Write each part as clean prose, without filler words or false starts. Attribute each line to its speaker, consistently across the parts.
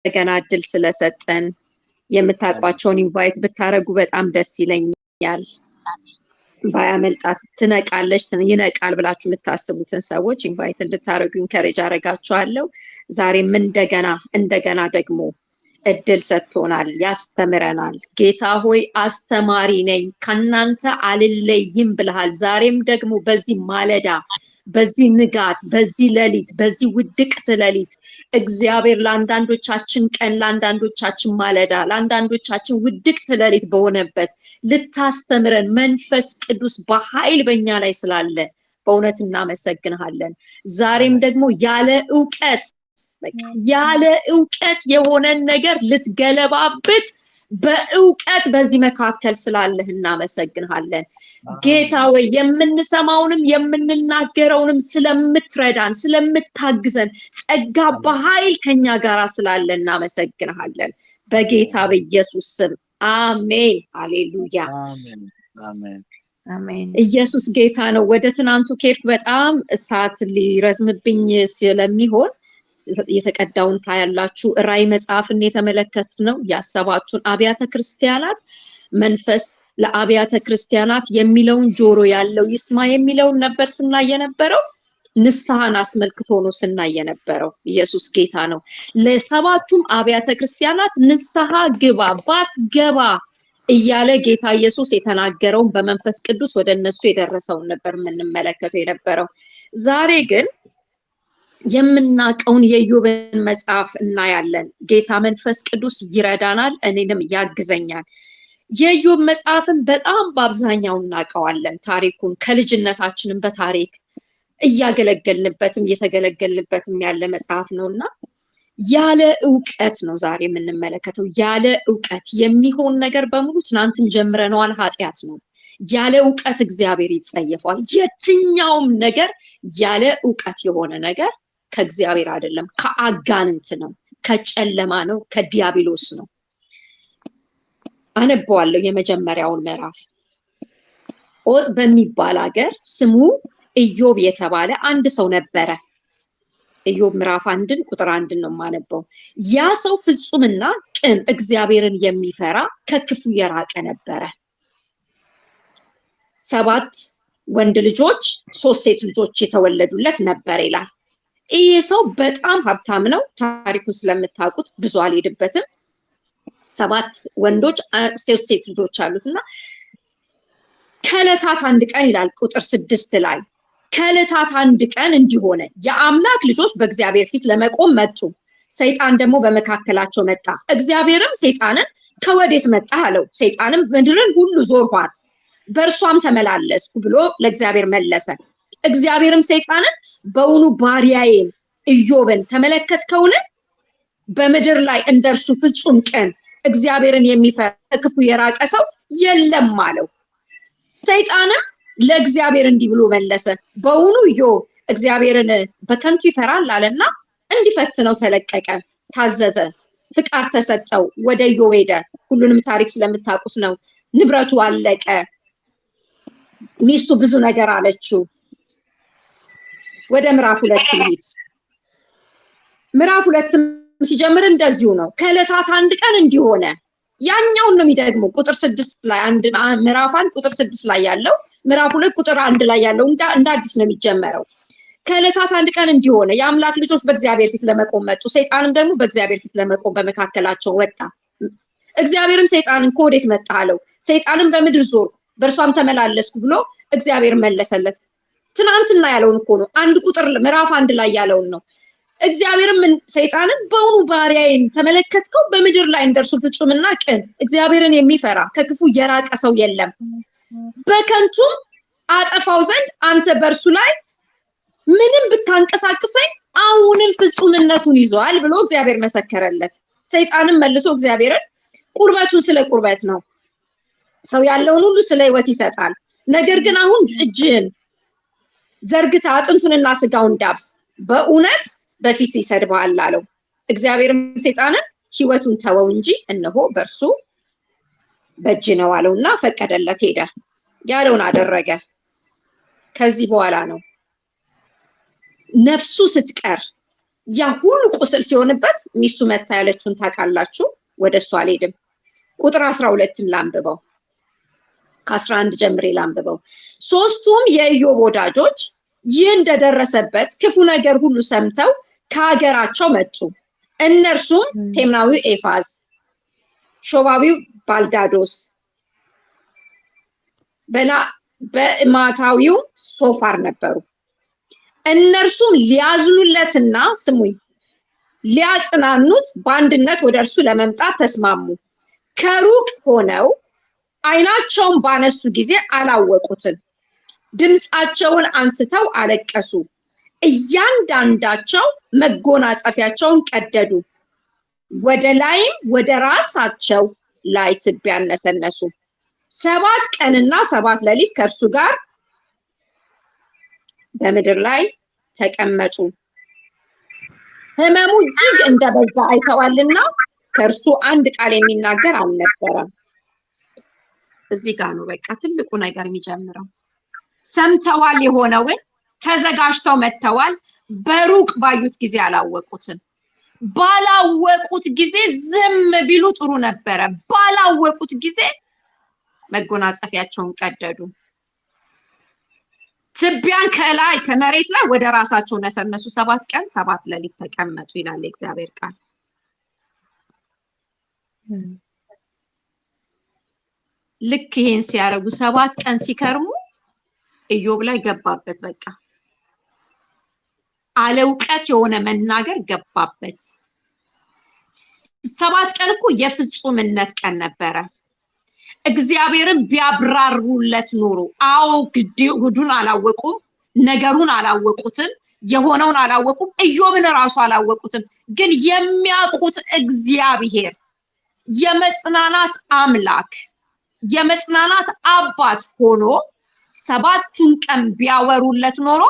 Speaker 1: እንደገና እድል ስለሰጠን የምታውቋቸውን ኢንቫይት ብታረጉ በጣም ደስ ይለኛል። ባያመልጣት ትነቃለች ይነቃል ብላችሁ የምታስቡትን ሰዎች ኢንቫይት እንድታረጉ ኢንከሬጅ አረጋችኋለሁ። ዛሬም እንደገና ደግሞ እድል ሰጥቶናል፣ ያስተምረናል። ጌታ ሆይ አስተማሪ ነኝ ከናንተ አልለይም ብለሃል። ዛሬም ደግሞ በዚህ ማለዳ በዚህ ንጋት በዚህ ሌሊት በዚህ ውድቅት ሌሊት እግዚአብሔር ለአንዳንዶቻችን ቀን ለአንዳንዶቻችን ማለዳ ለአንዳንዶቻችን ውድቅት ሌሊት በሆነበት ልታስተምረን መንፈስ ቅዱስ በኃይል በእኛ ላይ ስላለ በእውነት እናመሰግንሃለን። ዛሬም ደግሞ ያለ እውቀት የሆነን ነገር ልትገለባብጥ በእውቀት በዚህ መካከል ስላለህ እናመሰግንሃለን። ጌታ ወይ የምንሰማውንም የምንናገረውንም ስለምትረዳን ስለምታግዘን ጸጋ በኃይል ከኛ ጋር ስላለ እናመሰግንሃለን። በጌታ በኢየሱስ ስም አሜን። ሃሌሉያ አሜን። ኢየሱስ ጌታ ነው። ወደ ትናንቱ ከሄድኩ በጣም ሰዓት ሊረዝምብኝ ስለሚሆን የተቀዳውን ታያላችሁ። ራዕይ መጽሐፍን የተመለከትነው የሰባቱን አብያተ ክርስቲያናት መንፈስ ለአብያተ ክርስቲያናት የሚለውን ጆሮ ያለው ይስማ የሚለውን ነበር ስናይ የነበረው። ንስሐን አስመልክቶ ነው ስናይ የነበረው። ኢየሱስ ጌታ ነው። ለሰባቱም አብያተ ክርስቲያናት ንስሐ ግባ ባትገባ እያለ ጌታ ኢየሱስ የተናገረውን በመንፈስ ቅዱስ ወደ እነሱ የደረሰውን ነበር የምንመለከተው የነበረው። ዛሬ ግን የምናቀውን የኢዮብን መጽሐፍ እናያለን። ጌታ መንፈስ ቅዱስ ይረዳናል፣ እኔንም ያግዘኛል። የኢዮብ መጽሐፍን በጣም በአብዛኛው እናቀዋለን። ታሪኩን ከልጅነታችንም በታሪክ እያገለገልንበትም እየተገለገልንበትም ያለ መጽሐፍ ነውና ያለ ዕውቀት ነው ዛሬ የምንመለከተው። ያለ ዕውቀት የሚሆን ነገር በሙሉ ትናንትም ጀምረነዋል፣ ኃጢአት ነው። ያለ ዕውቀት እግዚአብሔር ይጸየፋል። የትኛውም ነገር ያለ ዕውቀት የሆነ ነገር ከእግዚአብሔር አይደለም፣ ከአጋንንት ነው፣ ከጨለማ ነው፣ ከዲያብሎስ ነው። አነበዋለሁ የመጀመሪያውን ምዕራፍ። ዖፅ በሚባል ሀገር ስሙ ኢዮብ የተባለ አንድ ሰው ነበረ። ኢዮብ ምዕራፍ 1 ቁጥር 1 ነው የማነበው። ያ ሰው ፍጹምና ቅን እግዚአብሔርን የሚፈራ ከክፉ የራቀ ነበረ። 7 ወንድ ልጆች 3 ሴት ልጆች የተወለዱለት ነበር ይላል። ይሄ ሰው በጣም ሀብታም ነው። ታሪኩን ስለምታውቁት ብዙ አልሄድበትም። 7 ወንዶች 3 ሴት ልጆች አሉትና ከዕለታት አንድ ቀን ይላል ቁጥር 6 ላይ ከዕለታት አንድ ቀን እንዲሆነ የአምላክ ልጆች በእግዚአብሔር ፊት ለመቆም መጡ። ሰይጣን ደግሞ በመካከላቸው መጣ። እግዚአብሔርም ሰይጣንን ከወዴት መጣህ አለው። ሰይጣንም ምድርን ሁሉ ዞርኋት በእርሷም ተመላለስኩ ብሎ ለእግዚአብሔር መለሰ። እግዚአብሔርም ሰይጣንን በውኑ ባሪያዬን ኢዮብን ተመለከትከውን? በምድር ላይ እንደርሱ ፍጹም ቅን እግዚአብሔርን የሚፈራ ከክፉ የራቀ ሰው የለም አለው። ሰይጣንም ለእግዚአብሔር እንዲህ ብሎ መለሰ፣ በውኑ ኢዮብ እግዚአብሔርን በከንቱ ይፈራል አለና እንዲፈትነው ተለቀቀ፣ ታዘዘ፣ ፍቃድ ተሰጠው። ወደ ኢዮብ ሄደ። ሁሉንም ታሪክ ስለምታውቁት ነው። ንብረቱ አለቀ። ሚስቱ ብዙ ነገር አለችው። ወደ ምዕራፍ 2 ይሄድ። ምዕራፍ 2 ሲጀምር እንደዚሁ ነው። ከዕለታት አንድ ቀን እንዲሆነ ያኛውን ነው የሚደግመው። ቁጥር 6 ላይ ምዕራፍ 1 ቁጥር 6 ላይ ያለው ምዕራፍ 2 ቁጥር 1 ላይ ያለው እንደ አዲስ ነው የሚጀመረው። ከዕለታት አንድ ቀን እንዲሆነ የአምላክ ልጆች በእግዚአብሔር ፊት ለመቆም መጡ። ሰይጣንም ደግሞ በእግዚአብሔር ፊት ለመቆም በመካከላቸው ወጣ። እግዚአብሔርም ሰይጣንን ከወዴት መጣህ አለው። ሰይጣንም በምድር ዞርኩ በእርሷም ተመላለስኩ ብሎ እግዚአብሔር መለሰለት። ትናንትና ያለውን እኮ ነው። አንድ ቁጥር ምዕራፍ 1 ላይ ያለውን ነው። እግዚአብሔርም ሰይጣንን በውኑ ባሪያዬን ተመለከትከው? በምድር ላይ እንደርሱ ፍጹምና ቅን እግዚአብሔርን የሚፈራ ከክፉ የራቀ ሰው የለም። በከንቱም አጠፋው ዘንድ አንተ በእርሱ ላይ ምንም ብታንቀሳቅሰኝ አሁንም ፍጹምነቱን ይዟል ብሎ እግዚአብሔር መሰከረለት። ሰይጣንም መልሶ እግዚአብሔርን ቁርበቱን ስለ ቁርበት ነው፣ ሰው ያለውን ሁሉ ስለ ሕይወት ይሰጣል። ነገር ግን አሁን እጅህን ዘርግታ አጥንቱንና ስጋውን ዳብስ፣ በእውነት በፊት ይሰድባል አለው። እግዚአብሔርም ሰይጣንን ሕይወቱን ተወው እንጂ እነሆ በእርሱ በእጅ ነው አለውና ፈቀደለት። ሄደ፣ ያለውን አደረገ። ከዚህ በኋላ ነው ነፍሱ ስትቀር ያ ሁሉ ቁስል ሲሆንበት ሚስቱ መታ ያለችውን ታውቃላችሁ። ወደሱ አልሄድም። ቁጥር 12ን ላንብበው፣ ከ11 ጀምሬ ላንብበው። ሶስቱም የኢዮብ ወዳጆች ይህ እንደደረሰበት ክፉ ነገር ሁሉ ሰምተው ከሀገራቸው መጡ። እነርሱም ቴምናዊው ኤፋዝ፣ ሾባዊው ባልዳዶስ፣ በማታዊው ሶፋር ነበሩ። እነርሱም ሊያዝኑለትና ስሙኝ ሊያጽናኑት በአንድነት ወደ እርሱ ለመምጣት ተስማሙ። ከሩቅ ሆነው ዓይናቸውን ባነሱ ጊዜ አላወቁትም። ድምፃቸውን አንስተው አለቀሱ። እያንዳንዳቸው መጎናጸፊያቸውን ቀደዱ፣ ወደ ላይም ወደ ራሳቸው ላይ ትቢያ ነሰነሱ። 7 ቀንና 7 ሌሊት ከእርሱ ጋር በምድር ላይ ተቀመጡ። ሕመሙ እጅግ እንደበዛ አይተዋልና ከእርሱ አንድ ቃል የሚናገር አልነበረም። እዚህ ጋር ነው በቃ ትልቁ ነገር የሚጀምረው። ሰምተዋል፣ የሆነውን ተዘጋጅተው መጥተዋል። በሩቅ ባዩት ጊዜ አላወቁትም። ባላወቁት ጊዜ ዝም ቢሉ ጥሩ ነበረ። ባላወቁት ጊዜ መጎናጸፊያቸውን ቀደዱ፣ ትቢያን ከላይ ከመሬት ላይ ወደ ራሳቸው ነሰነሱ። 7 ቀን 7 ሌሊት ተቀመጡ ይላል የእግዚአብሔር ቃል። ልክ ይሄን ሲያረጉ 7 ቀን ሲከርሙ ኢዮብ ላይ ገባበት። በቃ አለውቀት የሆነ መናገር ገባበት። 7 ቀን እኮ የፍጹምነት ቀን ነበረ። እግዚአብሔርን ቢያብራሩለት ኖሮ አዎ ጉዱን አላወቁም፣ ነገሩን አላወቁትም፣ የሆነውን አላወቁም፣ ኢዮብን ራሱ አላወቁትም። ግን የሚያውቁት እግዚአብሔር የመጽናናት አምላክ የመጽናናት አባት ሆኖ 7ቱን ቀን ቢያወሩለት ኖሮ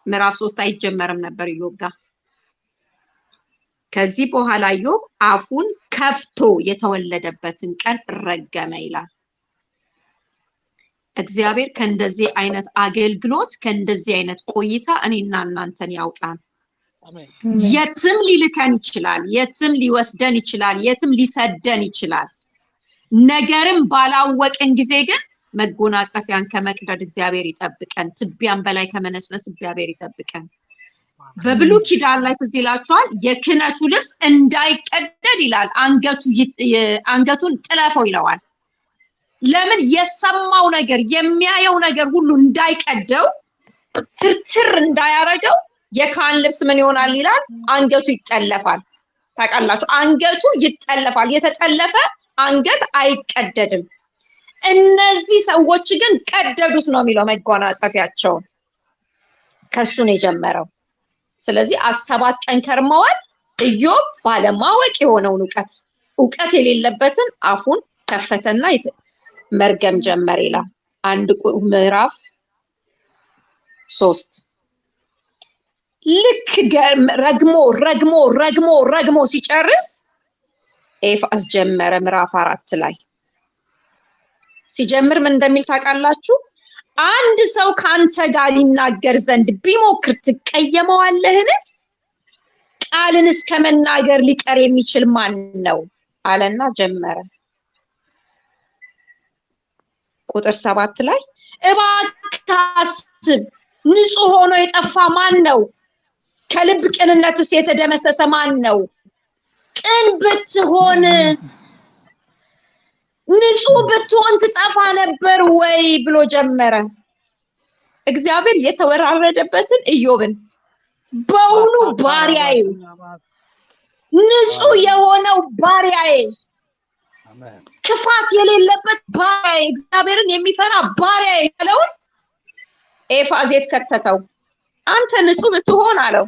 Speaker 1: ምዕራፍ 3 አይጀመርም ነበር ኢዮብ ጋር። ከዚህ በኋላ ኢዮብ አፉን ከፍቶ የተወለደበትን ቀን ረገመ ይላል። እግዚአብሔር ከእንደዚህ አይነት አገልግሎት ከእንደዚህ አይነት ቆይታ እኔና እናንተን ያውጣን። የትም ሊልከን ይችላል፣ የትም ሊወስደን ይችላል፣ የትም ሊሰደን ይችላል። ነገርም ባላወቅን ጊዜ ግን መጎናጸፊያን ከመቅደድ እግዚአብሔር ይጠብቀን፣ ትቢያን በላይ ከመነስነስ እግዚአብሔር ይጠብቀን። በብሉይ ኪዳን ላይ ትዝ ይላችኋል፣ የክህነቱ ልብስ እንዳይቀደድ ይላል፣ አንገቱን ጥለፈው ይለዋል። ለምን? የሰማው ነገር የሚያየው ነገር ሁሉ እንዳይቀደው ትርትር እንዳያረገው የካህን ልብስ ምን ይሆናል ይላል? አንገቱ ይጠለፋል። ታውቃላችሁ፣ አንገቱ ይጠለፋል። የተጠለፈ አንገት አይቀደድም። እነዚህ ሰዎች ግን ቀደዱት ነው የሚለው መጎናጸፊያቸውን። ከሱ ነው የጀመረው። ስለዚህ 7 ቀን ከርመዋል። ኢዮብ ባለማወቅ የሆነውን እውቀት የሌለበትን አፉን ከፈተና መርገም ጀመረ ይላል። ምዕራፍ 3 ልክ ረግሞ ሲጨርስ ኤፋዝ ጀመረ። ምዕራፍ 4 ላይ ሲጀምር ምን እንደሚል ታውቃላችሁ? አንድ ሰው ካንተ ጋር ሊናገር ዘንድ ቢሞክር ትቀየመዋለህን? ቃልን እስከ መናገር ሊቀር የሚችል ማን ነው አለና ጀመረ። ቁጥር 7 ላይ እባክህ አስብ፣ ንጹህ ሆኖ የጠፋ ማን ነው? ከልብ ቅንነትስ የተደመሰሰ ማን ነው? ቅን ብትሆን ንጹህ ብትሆን ትጠፋ ነበር ወይ ብሎ ጀመረ። እግዚአብሔር የተወራረደበትን ኢዮብን በውኑ ባሪያዬ፣ ንጹህ የሆነው ባሪያዬ፣ ክፋት የሌለበት ባሪያዬ፣ እግዚአብሔርን የሚፈራ ባሪያዬ ያለውን ኤፋዜት ከተተው። አንተ ንጹህ ብትሆን አለው።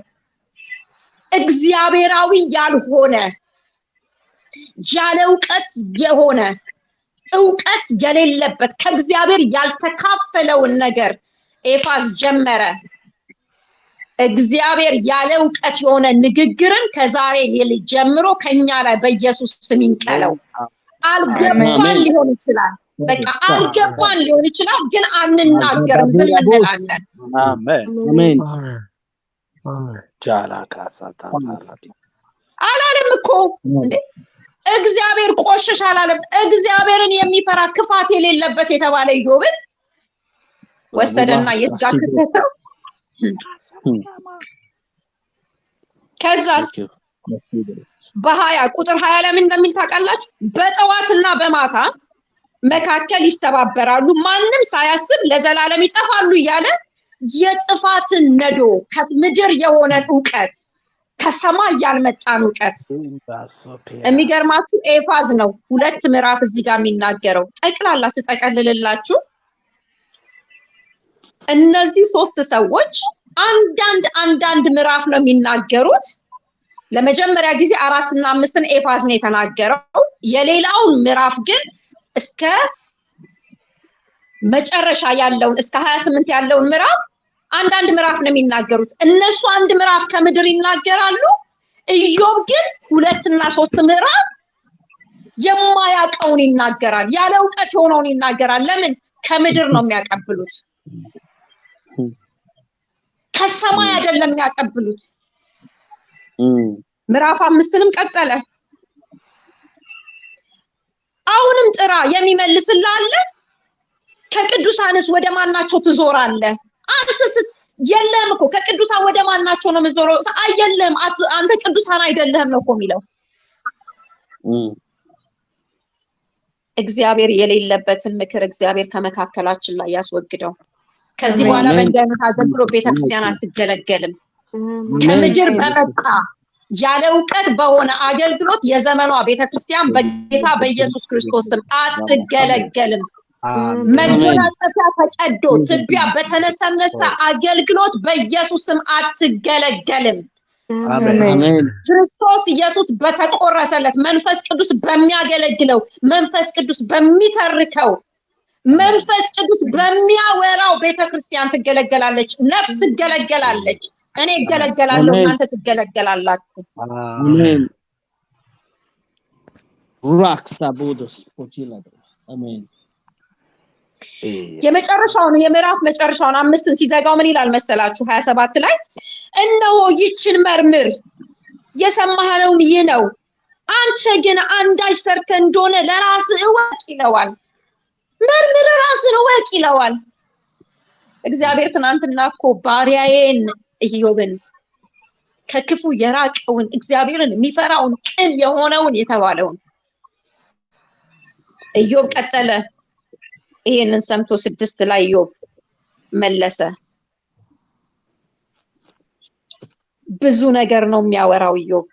Speaker 1: እግዚአብሔራዊ ያልሆነ ያለ እውቀት የሆነ እውቀት የሌለበት ከእግዚአብሔር ያልተካፈለውን ነገር ኤፋዝ ጀመረ። እግዚአብሔር ያለ እውቀት የሆነ ንግግርን ከዛሬ ሌሊት ጀምሮ ከኛ ላይ በኢየሱስ ስም ይንቀለው። አልገባን ሊሆን ይችላል፣ በቃ አልገባን ሊሆን ይችላል፣ ግን አንናገርም፣ ዝም እንላለን።
Speaker 2: አሜን
Speaker 1: አላለም እኮ እንዴ እግዚአብሔር ቆሸሽ አላለም። እግዚአብሔርን የሚፈራ ክፋት የሌለበት የተባለ ኢዮብን ወሰደና የስጋ ከተተው። ከዛስ ቁጥር 20 ላይ ምን እንደሚል ታውቃላችሁ? በጠዋትና በማታ መካከል ይሰባበራሉ፣ ማንም ሳያስብ ለዘላለም ይጠፋሉ እያለ የጥፋትን ነዶ ከምድር የሆነን ዕውቀት ከሰማይ ያልመጣን ዕውቀት። የሚገርማችሁ ኤፋዝ ነው 2 ምዕራፍ እዚህ ጋር የሚናገረው። ጠቅላላ ስጠቀልልላችሁ እነዚህ 3 ሰዎች አንዳንድ ምዕራፍ ነው የሚናገሩት። ለመጀመሪያ ጊዜ 4 እና 5ን ኤፋዝ ነው የተናገረው። የሌላውን ምዕራፍ ግን እስከ መጨረሻ ያለውን እስከ 28 ያለውን ምዕራፍ አንዳንድ ምዕራፍ ነው የሚናገሩት። እነሱ 1 ምዕራፍ ከምድር ይናገራሉ። ኢዮብ ግን 2 እና 3 ምዕራፍ የማያውቀውን ይናገራል። ያለ ዕውቀት የሆነውን ይናገራል። ለምን? ከምድር ነው የሚያቀብሉት፣ ከሰማይ አይደለም የሚያቀብሉት። ምዕራፍ 5ንም ቀጠለ። አሁንም ጥራ የሚመልስልህ አለ? ከቅዱሳንስ ወደ ማናቸው ትዞራለህ? አንተስ የለም እኮ ከቅዱሳን ወደ ማናቸው ነው የምትዞረው? አይደለም አንተ ቅዱሳን አይደለህም ነው እኮ የሚለው። እግዚአብሔር የሌለበትን ምክር እግዚአብሔር ከመካከላችን ላይ ያስወግደው። ከዚህ በኋላ በእንዲህ አይነት አገልግሎት ቤተክርስቲያን አትገለገልም። ከምድር በመጣ ያለ ዕውቀት በሆነ አገልግሎት የዘመኗ ቤተክርስቲያን በጌታ በኢየሱስ ክርስቶስ ስም አትገለገልም። መጎናጸፊያ ተቀዶ ትቢያ በተነሰነሰ አገልግሎት በኢየሱስ ስም አትገለገልም። አሜን። ክርስቶስ ኢየሱስ በተቆረሰለት መንፈስ ቅዱስ በሚያገለግለው መንፈስ ቅዱስ በሚተርከው መንፈስ ቅዱስ በሚያወራው ቤተክርስቲያን ትገለገላለች። ነፍስ ትገለገላለች። እኔ እገለገላለሁ፣ እናንተ ትገለገላላችሁ።
Speaker 2: አሜን። ራክሳቦዶስ ፖቺላዶ አሜን።
Speaker 1: የመጨረሻውን የምዕራፍ መጨረሻውን 5ን ሲዘጋው ምን ይላል መሰላችሁ? 27 ላይ እነሆ ይችን መርምር፣ የሰማኸውም ይህ ነው፣ አንተ ግን አንዳች ሰርተህ እንደሆነ ለራስህ እወቅ ይለዋል። መርምር፣ ራስህን እወቅ ይለዋል። እግዚአብሔር ትናንትና እኮ ባሪያዬን ኢዮብን ከክፉ የራቀውን እግዚአብሔርን የሚፈራውን ቅን የሆነውን የተባለውን ኢዮብ ቀጠለ። ይሄንን ሰምቶ 6 ላይ ኢዮብ መለሰ። ብዙ ነገር ነው የሚያወራው ኢዮብ፣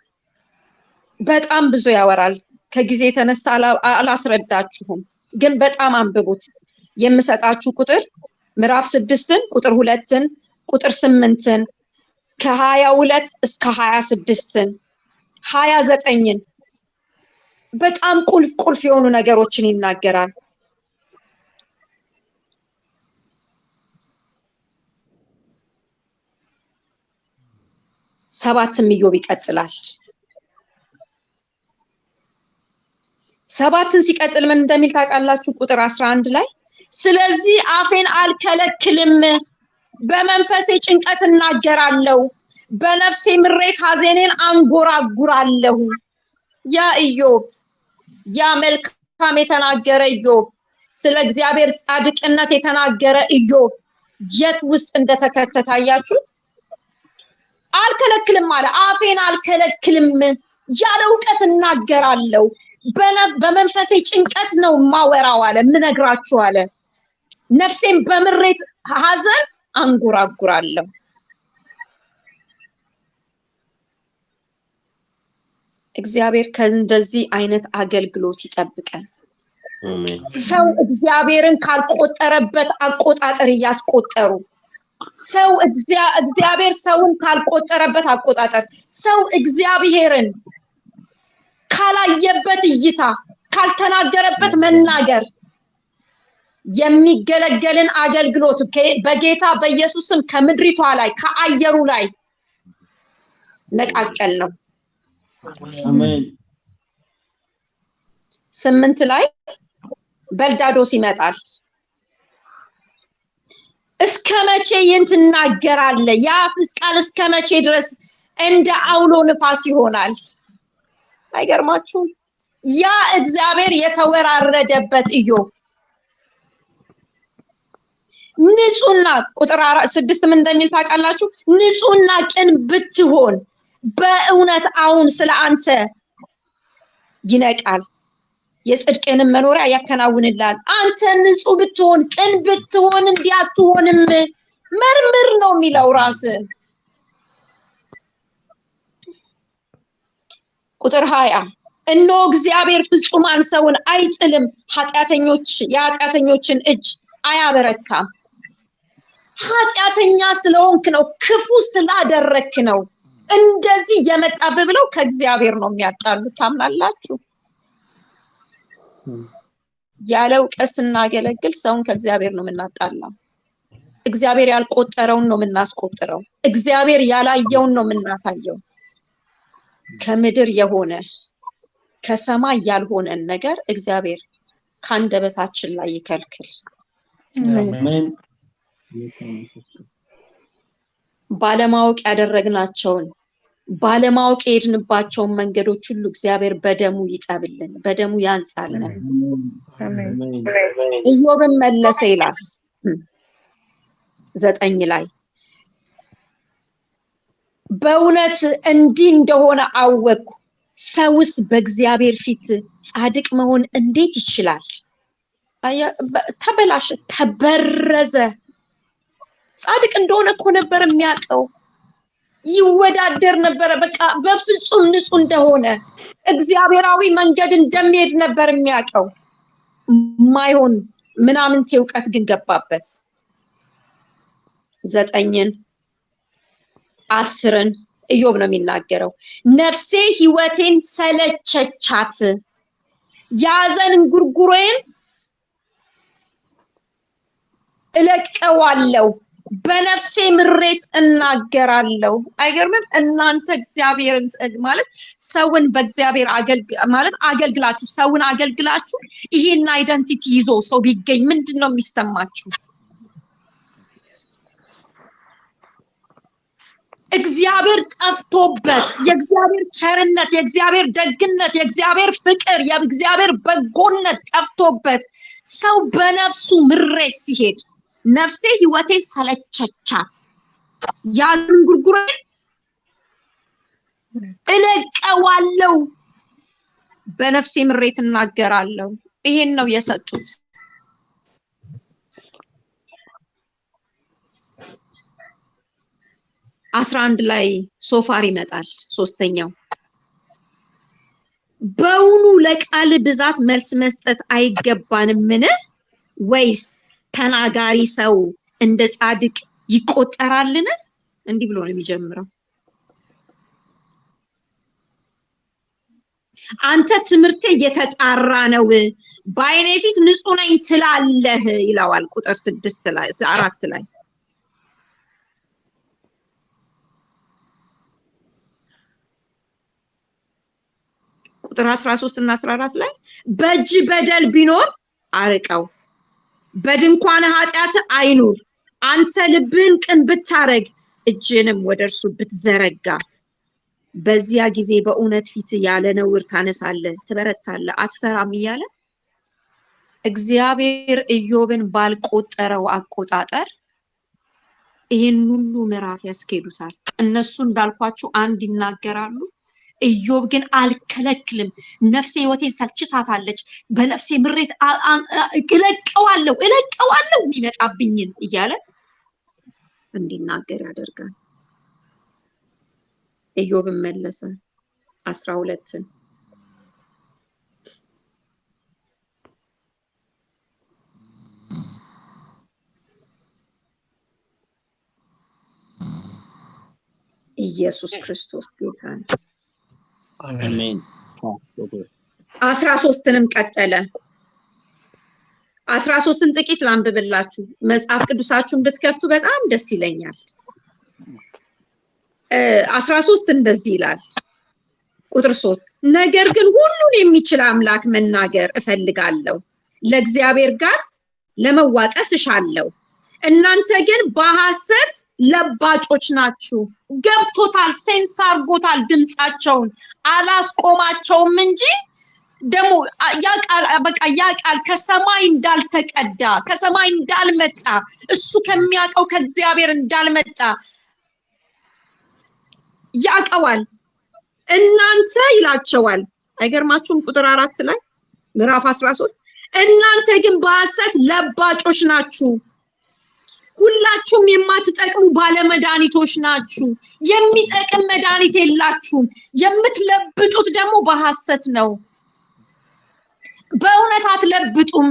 Speaker 1: በጣም ብዙ ያወራል። ከጊዜ የተነሳ አላስረዳችሁም፣ ግን በጣም አንብቡት። የምሰጣችሁ ቁጥር ምዕራፍ 6ን ቁጥር 2ን ቁጥር 8ን ከ22 እስከ 26ን 29ን በጣም ቁልፍ የሆኑ ነገሮችን ይናገራል። ሰባትም ኢዮብ ይቀጥላል። 7ን ሲቀጥል ምን እንደሚል ታውቃላችሁ? ቁጥር 11 ላይ ስለዚህ አፌን አልከለክልም፣ በመንፈሴ ጭንቀት እናገራለሁ፣ በነፍሴ ምሬት ሐዘኔን አንጎራጉራለሁ። ያ ኢዮብ፣ ያ መልካም የተናገረ ኢዮብ፣ ስለ እግዚአብሔር ጻድቅነት የተናገረ ኢዮብ የት ውስጥ እንደተከተተ አያችሁት? አልከለክልም አለ። አፌን አልከለክልም፣ ያለ ዕውቀት እናገራለሁ፣ በመንፈሴ ጭንቀት ነው ማወራው አለ፣ ምነግራችሁ አለ፣ ነፍሴን በምሬት ሐዘን አንጎራጉራለሁ። እግዚአብሔር ከእንደዚህ አይነት አገልግሎት ይጠብቀን። ሰው እግዚአብሔርን ካልቆጠረበት አቆጣጠር እያስቆጠሩ ሰው እግዚአብሔር ሰውን ካልቆጠረበት አቆጣጠር ሰው እግዚአብሔርን ካላየበት እይታ ካልተናገረበት መናገር የሚገለገልን አገልግሎት በጌታ በኢየሱስ ስም ከምድሪቷ ላይ ከአየሩ ላይ ነቃቀል ነው።
Speaker 2: አሜን።
Speaker 1: 8 ላይ በልዳዶስ ይመጣል። እስከ መቼ ይህን ትናገራለህ? የአፍህ ቃል እስከ መቼ ድረስ እንደ አውሎ ንፋስ ይሆናል? አይገርማችሁም? ያ እግዚአብሔር የተወራረደበት ኢዮብ ንጹህና ቁጥር 6 ምን እንደሚል ታውቃላችሁ? ንጹህና ቅን ብትሆን በእውነት አሁን ስለ አንተ ይነቃል፣ የጽድቅንም መኖሪያ ያከናውንልሃል። አንተ ንጹህ ብትሆን ቅን ብትሆን እንዲያትሆንም መርምር ነው የሚለው ራስን። ቁጥር 20 እነሆ እግዚአብሔር ፍጹማን ሰውን አይጥልም፣ የኃጢአተኞችን እጅ አያበረታም። ኃጢአተኛ ስለሆንክ ነው፣ ክፉ ስላደረክ ነው እንደዚህ የመጣብህ ብለው ከእግዚአብሔር ነው የሚያጣሉት። ታምናላችሁ? ያለ እውቀት ስናገለግል ሰውን ከእግዚአብሔር ነው የምናጣላው። እግዚአብሔር ያልቆጠረውን ነው የምናስቆጥረው። እግዚአብሔር ያላየውን ነው የምናሳየው። ከምድር የሆነ ከሰማይ ያልሆነን ነገር እግዚአብሔር ከአንደበታችን ላይ ይከልክል።
Speaker 2: አሜን።
Speaker 1: ባለማወቅ ያደረግናቸውን ባለማወቅ የሄድንባቸውን መንገዶች ሁሉ እግዚአብሔር በደሙ ይጠብልን፣ በደሙ ያንጻልን። ኢዮብን መለሰ ይላል 9 ላይ በእውነት እንዲህ እንደሆነ አወቅኩ፣ ሰውስ በእግዚአብሔር ፊት ጻድቅ መሆን እንዴት ይችላል? ተበላሸ፣ ተበረዘ። ጻድቅ እንደሆነ እኮ ነበር የሚያውቀው፣ ይወዳደር ነበር። በቃ በፍጹም ንጹህ እንደሆነ እግዚአብሔራዊ መንገድ እንደሚሄድ ነበር የሚያውቀው። ማይሆን ምናምንቴ እውቀት ግን ገባበት። 9ን 10ን ኢዮብ ነው የሚናገረው። ነፍሴ ህይወቴን ሰለቸቻት፣ ያዘን እንጉርጉሮዬን እለቀዋለሁ፣ በነፍሴ ምሬት እናገራለሁ። አይገርምም? እናንተ እግዚአብሔርን ማለት ሰውን በእግዚአብሔር አገልግላችሁ ሰውን አገልግላችሁ ይሄን አይደንቲቲ ይዞ ሰው ቢገኝ ምንድነው የሚሰማችሁ? እግዚአብሔር ጠፍቶበት የእግዚአብሔር ቸርነት፣ የእግዚአብሔር ደግነት፣ የእግዚአብሔር ፍቅር፣ የእግዚአብሔር በጎነት ጠፍቶበት ሰው በነፍሱ ምሬት ሲሄድ ነፍሴ ህይወቴ ሰለቸቻት፣ ያንን ጉርጉሬን እለቀዋለሁ፣ በነፍሴ ምሬት እናገራለሁ። ይሄን ነው የሰጡት። አስራ 11 ላይ ሶፋር ይመጣል። 3ኛው በውኑ ለቃል ብዛት መልስ መስጠት አይገባንምን? ወይስ ተናጋሪ ሰው እንደ ጻድቅ ይቆጠራልን? እንዲህ ብሎ ነው የሚጀምረው። አንተ ትምህርቴ እየተጣራ ነው፣ በዓይኔ ፊት ንጹህ ነኝ ትላለህ ይለዋል። ቁጥር 6 ላይ 4 ላይ ቁጥር 13 እና 14 ላይ በእጅ በደል ቢኖር አርቀው፣ በድንኳን ኃጢአት አይኑር። አንተ ልብህን ቅን ብታረግ፣ እጅንም ወደ እርሱ ብትዘረጋ፣ በዚያ ጊዜ በእውነት ፊት ያለ ነውር ታነሳለህ፣ ትበረታለህ፣ አትፈራም እያለ እግዚአብሔር ኢዮብን ባልቆጠረው አቆጣጠር ይህን ሁሉ ምዕራፍ ያስኬዱታል። እነሱ እንዳልኳችሁ አንድ ይናገራሉ፣ ኢዮብ ግን አልከለክልም፣ ነፍሴ ህይወቴን ሰልችታታለች፣ በነፍሴ ምሬት እለቀዋለሁ የሚመጣብኝን እያለ እንዲናገር ያደርጋል። ኢዮብን መለሰ 12ን ኢየሱስ ክርስቶስ ጌታ ነው።
Speaker 2: አሜን።
Speaker 1: 13ንም ቀጠለ። 13ን ጥቂት ላንብብላችሁ። መጽሐፍ ቅዱሳችሁን ብትከፍቱ በጣም ደስ ይለኛል። 13 እንደዚህ ይላል። ቁጥር 3 ነገር ግን ሁሉን የሚችል አምላክ መናገር እፈልጋለሁ፣ ለእግዚአብሔር ጋር ለመዋቀስ እሻለሁ። እናንተ ግን በሐሰት ለባጮች ናችሁ። ገብቶታል፣ ሴንስ አርጎታል። ድምጻቸውን አላስቆማቸውም እንጂ ደግሞ ያ ቃል ከሰማይ እንዳልተቀዳ ከሰማይ እንዳልመጣ እሱ ከሚያውቀው ከእግዚአብሔር እንዳልመጣ ያውቀዋል። እናንተ ይላቸዋል። አይገርማችሁም? ቁጥር 4 ላይ ምዕራፍ 13 እናንተ ግን በሐሰት ለባጮች ናችሁ፣ ሁላችሁም የማትጠቅሙ ባለመድኃኒቶች ናችሁ። የሚጠቅም መድኃኒት የላችሁም። የምትለብጡት ደግሞ በሐሰት ነው። በእውነት አትለብጡም።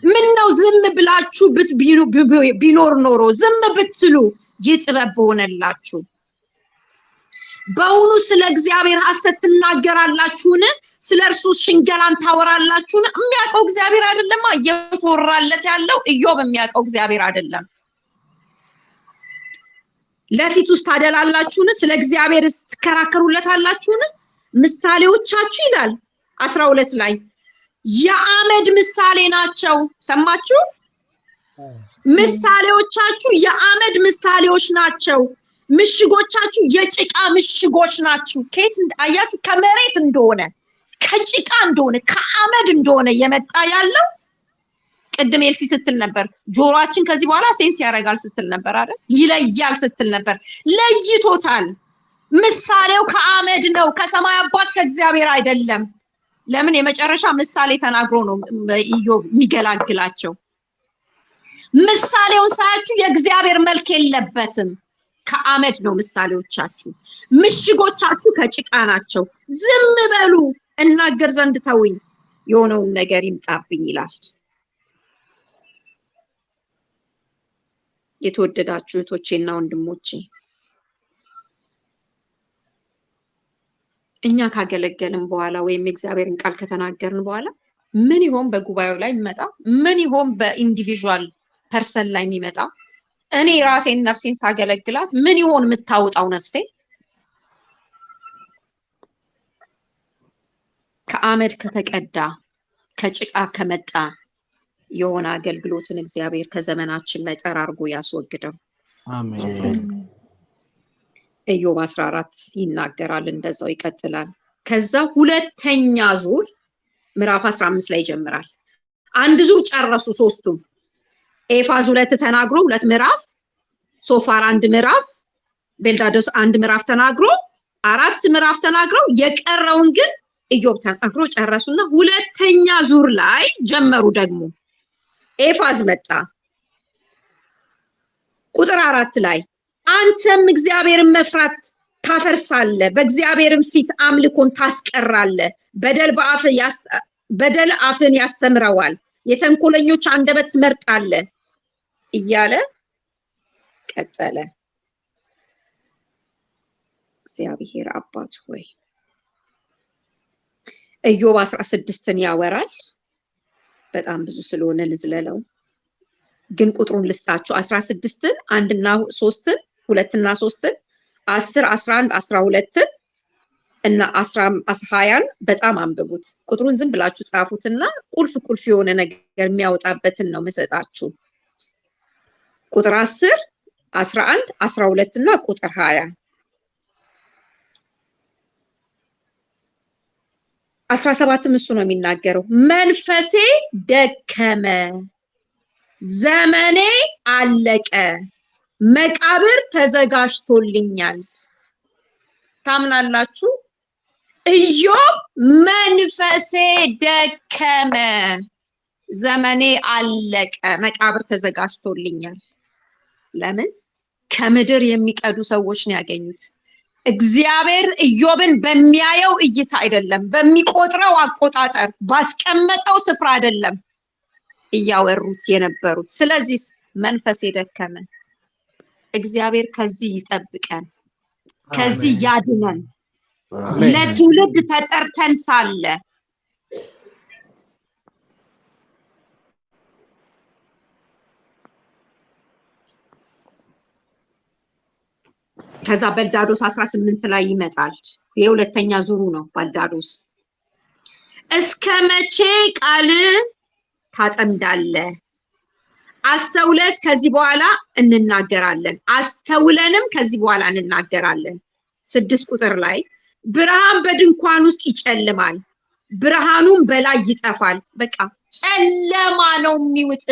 Speaker 1: ምን ነው ዝም ብላችሁ ቢኖር ኖሮ ዝም ብትሉ ይጥበብ በሆነላችሁ። በእውኑ ስለ እግዚአብሔር ሐሰት ትናገራላችሁን? ስለ እርሱ ሽንገላን ታወራላችሁን? የሚያውቀው እግዚአብሔር አይደለም እየተወራለት ያለው። ኢዮብ የሚያውቀው እግዚአብሔር አይደለም። ለፊት ውስጥ ታደላላችሁን? ስለ እግዚአብሔር ትከራከሩለታላችሁን? ምሳሌዎቻችሁ ይላል 12 ላይ የአመድ ምሳሌ ናቸው። ሰማችሁ? ምሳሌዎቻችሁ የአመድ ምሳሌዎች ናቸው። ምሽጎቻችሁ የጭቃ ምሽጎች ናችሁ። ከየት አያችሁ? ከመሬት እንደሆነ ከጭቃ እንደሆነ ከአመድ እንደሆነ የመጣ ያለው። ቅድም ኤልሲ ስትል ነበር ጆሮአችን ከዚህ በኋላ ሴንስ ያደርጋል ስትል ነበር አይደል? ይለያል ስትል ነበር። ለይቶታል። ምሳሌው ከአመድ ነው፣ ከሰማይ አባት ከእግዚአብሔር አይደለም። ለምን? የመጨረሻ ምሳሌ ተናግሮ ነው ኢዮብ የሚገላግላቸው። ምሳሌውን ሳያችሁ የእግዚአብሔር መልክ የለበትም። ከአመድ ነው ምሳሌዎቻችሁ። ምሽጎቻችሁ ከጭቃ ናቸው። ዝም በሉ እናገር ዘንድ ተውኝ፣ የሆነውን ነገር ይምጣብኝ ይላል። የተወደዳችሁ እህቶቼና ወንድሞቼ እኛ ካገለገልን በኋላ ወይም የእግዚአብሔርን ቃል ከተናገርን በኋላ ምን ይሆን በጉባኤው ላይ የሚመጣ? ምን ይሆን በኢንዲቪዥዋል ፐርሰን ላይ የሚመጣ? እኔ ራሴን ነፍሴን ሳገለግላት ምን ይሆን የምታውጣው ነፍሴ? ከአመድ ከተቀዳ ከጭቃ ከመጣ የሆነ አገልግሎትን እግዚአብሔር ከዘመናችን ላይ ጠራርጎ ያስወግደው።
Speaker 3: አሜን።
Speaker 1: ኢዮብ 14 ይናገራል፣ እንደዛው ይቀጥላል። ከዛ ሁለተኛ ዙር ምዕራፍ 15 ላይ ይጀምራል። አንድ ዙር ጨረሱ ሶስቱም። ኤፋዝ 2 ተናግሮ 2 ምዕራፍ፣ ሶፋር 1 ምዕራፍ፣ ቤልዳዶስ 1 ምዕራፍ ተናግሮ 4 ምዕራፍ ተናግረው የቀረውን ግን ኢዮብ ተናግሮ ጨረሱና ሁለተኛ ዙር ላይ ጀመሩ። ደግሞ ኤፋዝ መጣ። ቁጥር 4 ላይ አንተም እግዚአብሔርን መፍራት ታፈርሳለህ፣ በእግዚአብሔርን ፊት አምልኮን ታስቀራለህ። በደል አፍን ያስተምረዋል፣ የተንኮለኞች አንደበት ትመርጣለህ እያለ ቀጠለ። እግዚአብሔር አባት ሆይ ኢዮብ 16ን ያወራል። በጣም ብዙ ስለሆነ ልዝለለው፣ ግን ቁጥሩን ልስጣችሁ። 16ን 1 እና 3ን 2 እና 3ን 10 11 12ን እና 20ን በጣም አንብቡት። ቁጥሩን ዝም ብላችሁ ጻፉትና ቁልፍ የሆነ ነገር የሚያወጣበትን ነው መሰጣችሁ። ቁጥር 10 11 12 እና ቁጥር 20 17ም እሱ ነው የሚናገረው። መንፈሴ ደከመ፣ ዘመኔ አለቀ፣ መቃብር ተዘጋጅቶልኛል። ታምናላችሁ? ኢዮብ መንፈሴ ደከመ፣ ዘመኔ አለቀ፣ መቃብር ተዘጋጅቶልኛል። ለምን? ከምድር የሚቀዱ ሰዎች ነው ያገኙት። እግዚአብሔር ኢዮብን በሚያየው እይታ አይደለም፣ በሚቆጥረው አቆጣጠር ባስቀመጠው ስፍራ አይደለም እያወሩት የነበሩት። ስለዚህ መንፈሴ ደከመ። እግዚአብሔር ከዚህ ይጠብቀን፣ ከዚህ ያድነን። ለትውልድ ተጠርተን ሳለ ከዛ በልዳዶስ 18 ላይ ይመጣል። የሁለተኛ ዙሩ ነው በልዳዶስ። እስከ መቼ ቃል ታጠምዳለህ? አስተውለስ ከዚህ በኋላ እንናገራለን አስተውለንም ከዚህ በኋላ እንናገራለን 6 ቁጥር ላይ ብርሃን በድንኳን ውስጥ ይጨልማል ብርሃኑም በላይ ይጠፋል በቃ ጨለማ ነው የሚውጥ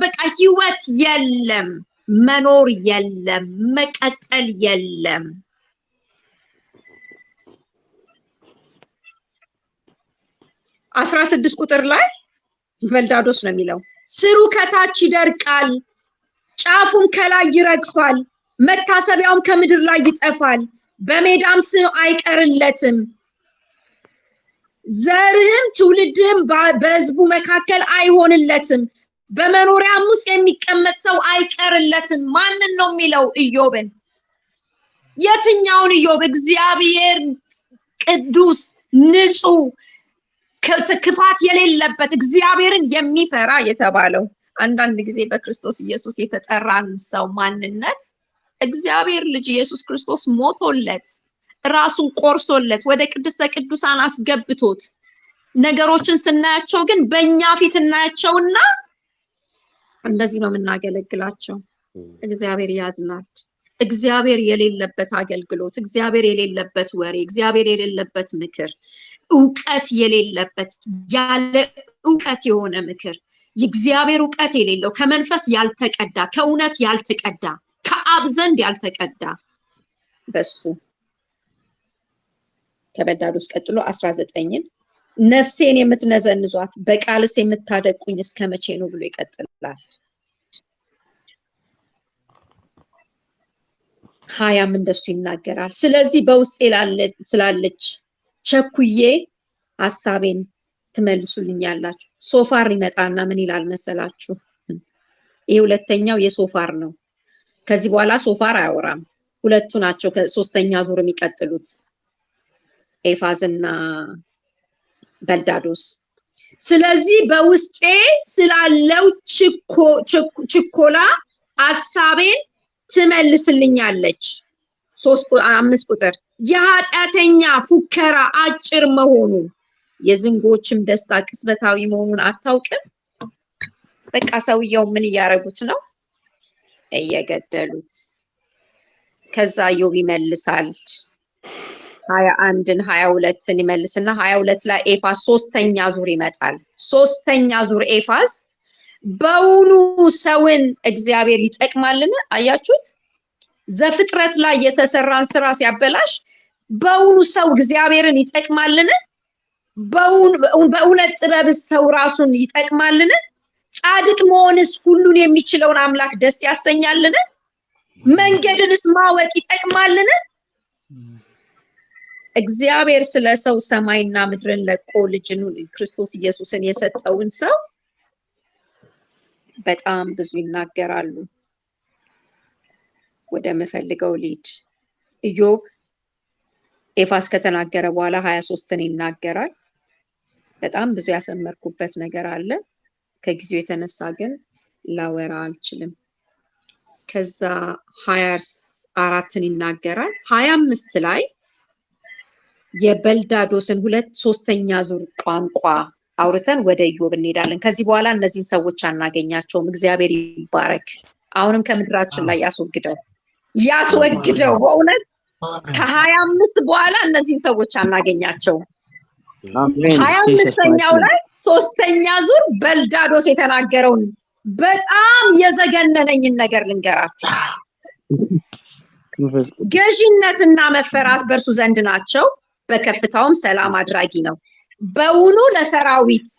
Speaker 1: በቃ ህይወት የለም መኖር የለም መቀጠል የለም 16 ቁጥር ላይ በልዳዶስ ነው የሚለው ስሩ ከታች ይደርቃል ጫፉም ከላይ ይረግፋል መታሰቢያውም ከምድር ላይ ይጠፋል በሜዳም ስም አይቀርለትም ዘርህም ትውልድም በህዝቡ መካከል አይሆንለትም በመኖሪያም ውስጥ የሚቀመጥ ሰው አይቀርለትም ማንን ነው የሚለው ኢዮብን የትኛውን ኢዮብ እግዚአብሔር ቅዱስ ንጹህ ክፋት የሌለበት እግዚአብሔርን የሚፈራ የተባለው አንዳንድ ጊዜ በክርስቶስ ኢየሱስ የተጠራን ሰው ማንነት እግዚአብሔር ልጅ ኢየሱስ ክርስቶስ ሞቶለት ራሱን ቆርሶለት ወደ ቅድስተ ቅዱሳን አስገብቶት ነገሮችን ስናያቸው ግን በእኛ ፊት እናያቸውና እንደዚህ ነው የምናገለግላቸው እግዚአብሔር ያዝናል እግዚአብሔር የሌለበት አገልግሎት እግዚአብሔር የሌለበት ወሬ እግዚአብሔር የሌለበት ምክር ዕውቀት የሌለበት ያለ ዕውቀት የሆነ ምክር የእግዚአብሔር ዕውቀት የሌለው ከመንፈስ ያልተቀዳ ከእውነት ያልተቀዳ ከአብ ዘንድ ያልተቀዳ በሱ ከበልዳዶስ ቀጥሎ 19ን ነፍሴን የምትነዘንዟት በቃልስ የምታደቁኝ እስከመቼ ነው ብሎ ይቀጥላል 20 እንደሱ ይናገራል ስለዚህ በውስጤ ስላለች ቸኩዬ ሐሳቤን ትመልሱልኛላችሁ ሶፋር ይመጣና ምን ይላል መሰላችሁ ይሄ ሁለተኛው የሶፋር ነው ከዚህ በኋላ ሶፋር አያወራም ሁለቱ ናቸው ከሶስተኛ ዙር የሚቀጥሉት ኤፋዝና በልዳዶስ ስለዚህ በውስጤ ስላለው ችኮላ ሐሳቤን ትመልስልኛለች 5 ቁጥር የኃጢአተኛ ፉከራ አጭር መሆኑ የዝንጎችም ደስታ ቅስበታዊ መሆኑን አታውቅም በቃ ሰውየው ምን ያረጉት ነው እየገደሉት ከዛ ኢዮብ ይመልሳል 21ን 22ን ይመልስና 22 ላይ ኤፋዝ ሶስተኛ ዙር ይመጣል ሶስተኛ ዙር ኤፋዝ በውኑ ሰውን እግዚአብሔር ይጠቅማልን አያችሁት ዘፍጥረት ላይ የተሰራን ስራ ሲያበላሽ በውኑ ሰው እግዚአብሔርን ይጠቅማልን በእውነት ጥበብ ሰው ራሱን ይጠቅማልን ጻድቅ መሆንስ ሁሉን የሚችለውን አምላክ ደስ ያሰኛልን መንገድንስ ማወቅ ይጠቅማልን እግዚአብሔር ስለ ሰው ሰማይና ምድርን ለቆ ልጅን ክርስቶስ ኢየሱስን የሰጠውን ሰው በጣም ብዙ ይናገራሉ ወደ መፈልገው ሊድ ኢዮብ ኤፋዝ ከተናገረ በኋላ 23ን ይናገራል በጣም ብዙ ያሰመርኩበት ነገር አለ ከጊዜው የተነሳ ግን ላወራ አልችልም ከዛ 24ን ይናገራል 25 ላይ የበልዳዶስን 2/3ኛ ዙር ቋንቋ አውርተን ወደ ኢዮብ እንሄዳለን ከዚህ በኋላ እነዚህን ሰዎች አናገኛቸውም እግዚአብሔር ይባረክ አሁንም ከምድራችን ላይ ያስወግደው በእውነት ከ25 በኋላ እነዚህን ሰዎች አናገኛቸው
Speaker 2: አሜን
Speaker 1: 25ኛው ላይ 3ኛ ዙር በልዳዶስ የተናገረውን በጣም የዘገነነኝን ነገር ልንገራችሁ ገዢነትና መፈራት በእርሱ ዘንድ ናቸው በከፍታውም ሰላም አድራጊ ነው በውኑ ለሰራዊት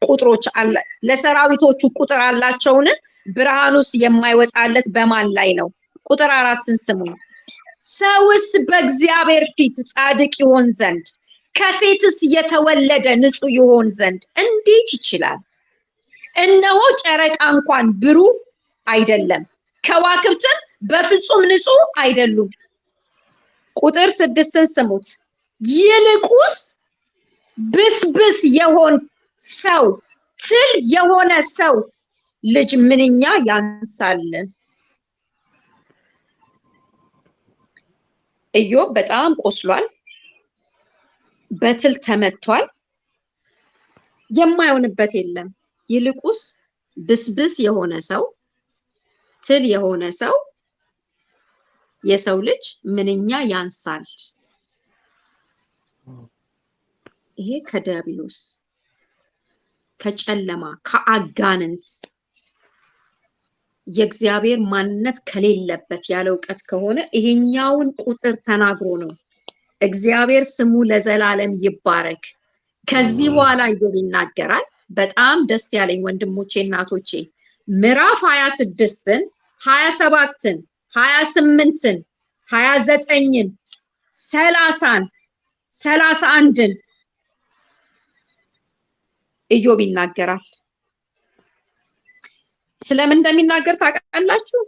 Speaker 1: ቁጥሮች አለ ለሰራዊቶቹ ቁጥር አላቸውን ብርሃኑስ የማይወጣለት በማን ላይ ነው ቁጥር 4ን ስሙ ሰውስ በእግዚአብሔር ፊት ጻድቅ ይሆን ዘንድ ከሴትስ የተወለደ ንጹህ ይሆን ዘንድ እንዴት ይችላል እነሆ ጨረቃ እንኳን ብሩህ አይደለም ከዋክብትን በፍጹም ንጹህ አይደሉም ቁጥር 6ን ስሙት ይልቁስ ብስብስ የሆነ ሰው ትል የሆነ ሰው ልጅ ምንኛ ያንሳል ኢዮብ በጣም ቆስሏል በትል ተመቷል የማይሆንበት የለም ይልቁስ ብስብስ የሆነ ሰው ትል የሆነ ሰው የሰው ልጅ ምንኛ ያንሳል። ይሄ ከዲያብሎስ ከጨለማ ከአጋንንት የእግዚአብሔር ማንነት ከሌለበት ያለ ዕውቀት ከሆነ ይሄኛውን ቁጥር ተናግሮ ነው። እግዚአብሔር ስሙ ለዘላለም ይባረክ። ከዚህ በኋላ ኢዮብ ይናገራል። በጣም ደስ ያለኝ ወንድሞቼ እናቶቼ ምዕራፍ 26ን 27ን 28ን 29ን 30ን 31ን ኢዮብ ይናገራል። ስለምን እንደሚናገር ታውቃላችሁ?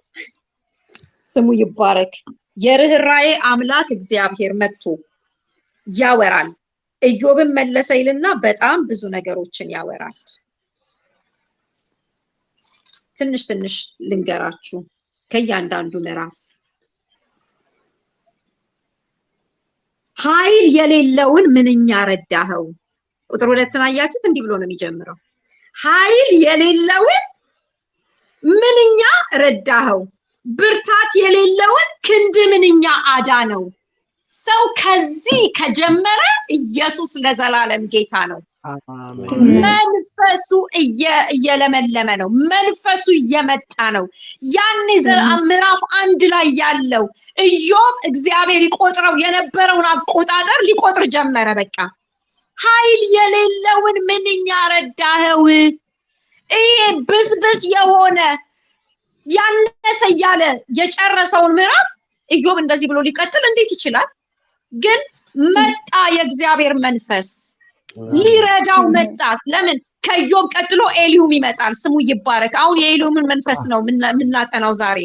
Speaker 1: ስሙ ይባረክ። የርህራሄ አምላክ እግዚአብሔር መጥቶ ያወራል። ኢዮብን መለሰ ይልና በጣም ብዙ ነገሮችን ያወራል። ትንሽ ትንሽ ልንገራችሁ ከእያንዳንዱ ምዕራፍ። ኃይል የሌለውን ምንኛ ረዳኸው። ቁጥር 2 አያችሁት? እንዲህ ብሎ ነው የሚጀምረው። ኃይል የሌለውን ምንኛ ረዳኸው፣ ብርታት የሌለውን ክንድ ምንኛ አዳነው። ሰው ከዚህ ከጀመረ ኢየሱስ ለዘላለም ጌታ ነው። መንፈሱ እየለመለመ ነው። መንፈሱ እየመጣ ነው። ያን ምዕራፍ 1 ላይ ያለው ኢዮብ እግዚአብሔር ይቆጥረው የነበረውን አቆጣጠር ሊቆጥር ጀመረ። በቃ ኃይል የሌለውን ምንኛ ረዳኸው። ይሄ ብዝብዝ የሆነ ያነሰ ያለ የጨረሰውን ምዕራፍ ኢዮብ እንደዚህ ብሎ ሊቀጥል እንዴት ይችላል? ግን መጣ የእግዚአብሔር መንፈስ ሊረዳው መጣ። ለምን? ከኢዮብ ቀጥሎ ኤሊሁም ይመጣል። ስሙ ይባረክ። አሁን የኤሊሁምን መንፈስ ነው የምናጠናው ዛሬ።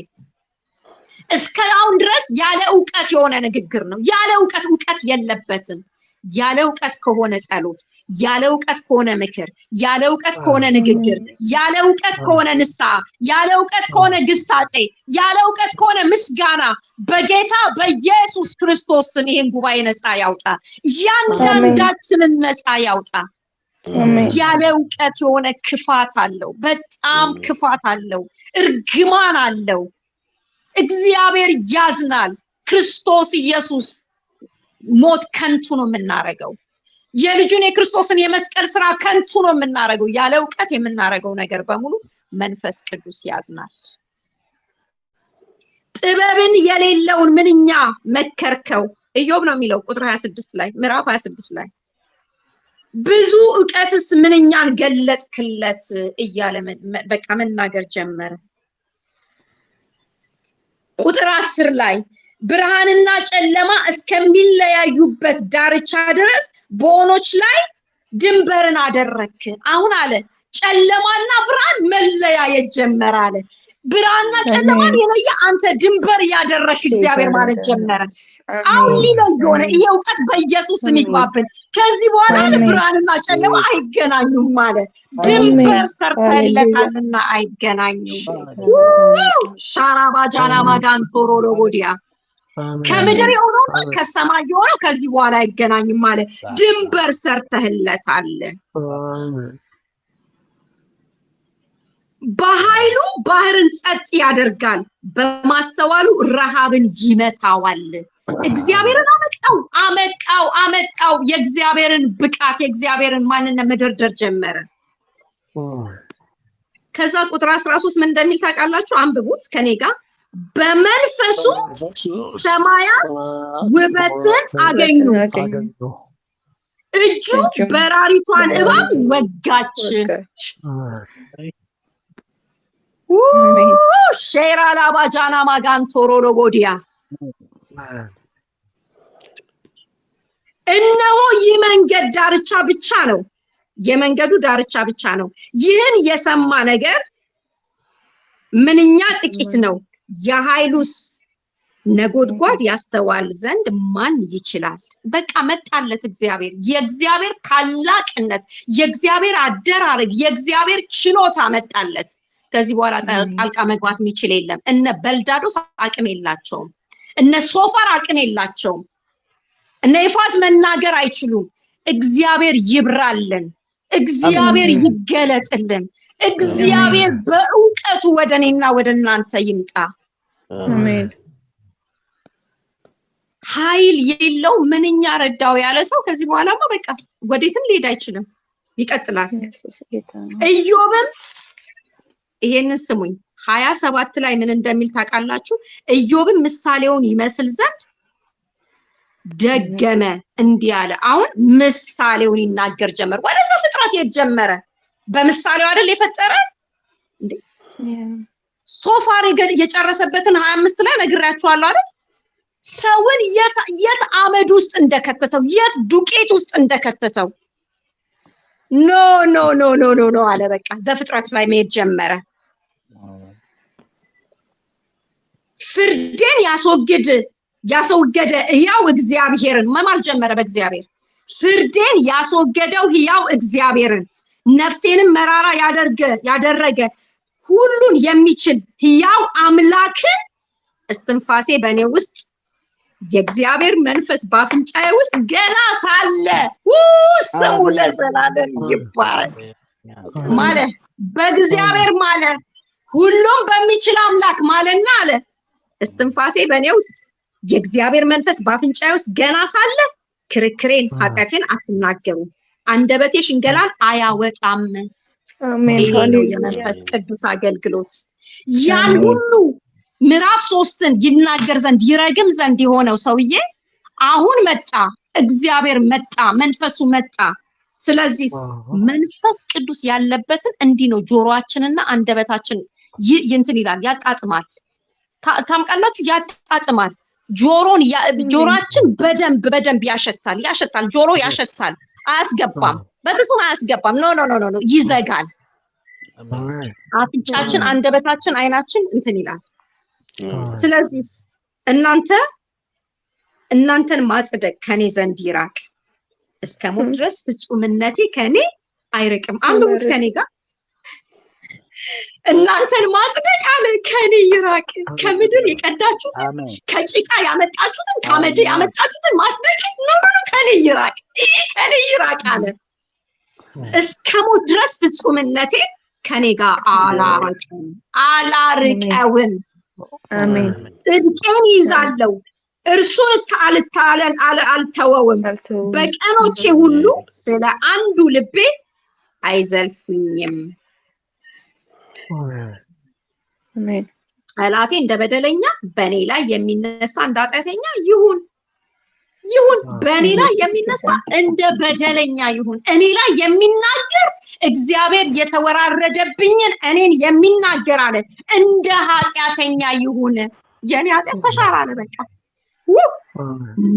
Speaker 1: እስካሁን ድረስ ያለ ዕውቀት የሆነ ንግግር ነው። ያለ ዕውቀት የለበትም። ያለ ዕውቀት ከሆነ ጸሎት፣ ያለ ዕውቀት ከሆነ ምክር፣ ያለ ዕውቀት ከሆነ ንግግር፣ ያለ ዕውቀት ከሆነ ንስሐ፣ ያለ ዕውቀት ከሆነ ግሳጼ፣ ያለ ዕውቀት ከሆነ ምስጋና በጌታ በኢየሱስ ክርስቶስ ስም ይሄን ጉባኤ ነፃ ያውጣ። ያንዳንዳችንን ነፃ ያውጣ። ያለ ዕውቀት የሆነ ክፋት አለው። በጣም ክፋት አለው። እርግማን አለው። እግዚአብሔር ያዝናል። ክርስቶስ ኢየሱስ ሞት ከንቱ ነው የምናረገው። የልጁን የክርስቶስን የመስቀል ስራ ከንቱ ነው የምናረገው። ያለ ዕውቀት የምናረገው ነገር በሙሉ መንፈስ ቅዱስ ያዝናል። ጥበብን የሌለውን ምንኛ መከርከው። ኢዮብ ነው የሚለው ቁጥር 26 ላይ ምዕራፍ 26 ላይ ብዙ ዕውቀትስ ምንኛን ገለጥክለት እያለ በቃ መናገር ጀመረ። ቁጥር 10 ላይ ብርሃንና ጨለማ እስከሚለያዩበት ዳርቻ ድረስ በወኖች ላይ ድንበርን አደረክ። አሁን አለ ጨለማና ብርሃን መለያየት ጀመረ አለ። ብርሃንና ጨለማን የለየ አንተ ድንበር ያደረክ እግዚአብሔር ማለት ጀመረ። አሁን ሊለይ ሆነ። ይሄ ዕውቀት በኢየሱስ ይግባብን። ከዚህ በኋላ ብርሃንና ጨለማ አይገናኙም ማለት ድንበር ሰርተለታልና አይገናኙም። ሻራባጃና ማጋንቶሮ ሎጎዲያ ከምድር የሆነውና ከሰማይ የሆነው ከዚህ በኋላ አይገናኝም ማለት ድንበር ሰርተህለታል። በኃይሉ ባህርን ጸጥ ያደርጋል፣ በማስተዋሉ ረሃብን ይመታዋል። እግዚአብሔርን አመጣው። የእግዚአብሔርን ብቃት የእግዚአብሔርን ማንነት መደርደር ጀመረ። ከዛ ቁጥር 13 ምን እንደሚል ታውቃላችሁ? አንብቡት ከኔ ጋር። በመንፈሱ ሰማያት ውበትን አገኙ፣ እጁ በራሪቷን እባብ ወጋች። ሼራ ላባጃና ማጋንቶሮ ሎጎዲያ እነሆ ይህ መንገድ ዳርቻ ብቻ ነው፣ የመንገዱ ዳርቻ ብቻ ነው። ይህን የሰማ ነገር ምንኛ ጥቂት ነው። የኃይሉስ ነጎድጓድ ያስተዋል ዘንድ ማን ይችላል? በቃ መጣለት እግዚአብሔር። የእግዚአብሔር ታላቅነት፣ የእግዚአብሔር አደራረግ፣ የእግዚአብሔር ችሎታ መጣለት። ከዚህ በኋላ ጣልቃ መግባት የሚችል የለም። እነ በልዳዶስ አቅም የላቸውም። እነ ሶፋር አቅም የላቸውም። እነ ኤፋዝ መናገር አይችሉም። እግዚአብሔር ይብራልን። እግዚአብሔር ይገለጥልን። እግዚአብሔር በእውቀቱ ወደኔና ወደናንተ ይምጣ።
Speaker 3: አሜን።
Speaker 1: ኃይል የሌለው ምንኛ ረዳው ያለ ሰው ከዚህ በኋላማ በቃ ወዴትም ሊሄድ አይችልም፣ ይቀጥላል። ኢዮብም ይሄንን ስሙኝ 27 ላይ ምን እንደሚል ታውቃላችሁ? ኢዮብም ምሳሌውን ይመስል ዘንድ ደገመ እንዲህ አለ። አሁን ምሳሌውን ይናገር ጀመር። ወደዛ ፍጥረት የጀመረ በምሳሌው አይደል የፈጠረ እንዴ? ሶፋር የጨረሰበትን 25 ላይ ነግራችኋለሁ አይደል? ሰውን የት አመድ ውስጥ እንደከተተው የት ዱቄት ውስጥ እንደከተተው ኖ ኖ ኖ ኖ ኖ ኖ አለ። በቃ ዘፍጥረት ላይ መሄድ ጀመረ። ፍርዴን ያስወገደ ሕያው እግዚአብሔርን መማል ጀመረ። በእግዚአብሔር ፍርዴን ያስወገደው ሕያው እግዚአብሔርን ነፍሴንም መራራ ያደረገ ሁሉን የሚችል ሕያው አምላክን እስትንፋሴ በእኔ ውስጥ የእግዚአብሔር መንፈስ በአፍንጫዬ ውስጥ ገና ሳለ ስሙ ለዘላለም ይባረክ ማለ። በእግዚአብሔር ማለ፣ ሁሉም በሚችል አምላክ ማለና አለ እስትንፋሴ በእኔ ውስጥ የእግዚአብሔር መንፈስ በአፍንጫዬ ውስጥ ገና ሳለ ክርክሬን ኃጢአቴን አትናገሩም፣ አንደበቴ ሽንገላን አያወጣም። ይሄ ነው የመንፈስ ቅዱስ አገልግሎት። ያን ሁሉ ምዕራፍ 3ን ይናገር ዘንድ ይረግም ዘንድ የሆነው ሰውዬ አሁን መጣ፣ እግዚአብሔር መጣ፣ መንፈሱ መጣ። ስለዚህ መንፈስ ቅዱስ ያለበትን እንዲህ ነው ጆሮአችንና አንደበታችን እንትን ይላል፣ ያጣጥማል። ታምቃላችሁ? ያጣጥማል። ጆሮአችን በደንብ ያሸታል። ጆሮ ያሸታል፣ አያስገባም፣ በብዙ አያስገባም። ኖ ኖ ኖ ኖ ይዘጋል። አፍንጫችን፣ አንደበታችን፣ አይናችን እንትን ይላል። ስለዚህ እናንተን ማጽደቅ ከኔ ዘንድ ይራቅ፣ እስከ ሞት ድረስ ፍጹምነቴ ከኔ አይርቅም። አንብቡት ከኔ ጋር። እናንተን ማጽደቅ አለ ከኔ ይራቅ። ከምድር የቀዳችሁትን ከጭቃ ያመጣችሁትን ከአመድ ያመጣችሁትን ማጽደቅ ነው ከኔ ይራቅ። ይሄ ከኔ ይራቅ አለ። እስከ ሞት ድረስ ፍጹምነቴ ከኔ ጋር አላርቀውም።
Speaker 3: አሜን።
Speaker 1: ጽድቄን ይዛለው እርሱን አልተወውም። በቀኖቼ ሁሉ ስለ አንዱ ልቤ አይዘልፍኝም።
Speaker 3: አሜን።
Speaker 1: ጠላቴ እንደ በደለኛ በእኔ ላይ የሚነሳ እንደ ኃጢአተኛ ይሁን። በእኔ ላይ የሚነሳ እንደ በደለኛ ይሁን። እኔ ላይ የሚናገር እግዚአብሔር የተወራረደብኝን እኔን የሚናገር አለ እንደ ኃጢአተኛ ይሁን። የኔ ኃጢአት ተሻረ አለ። በቃ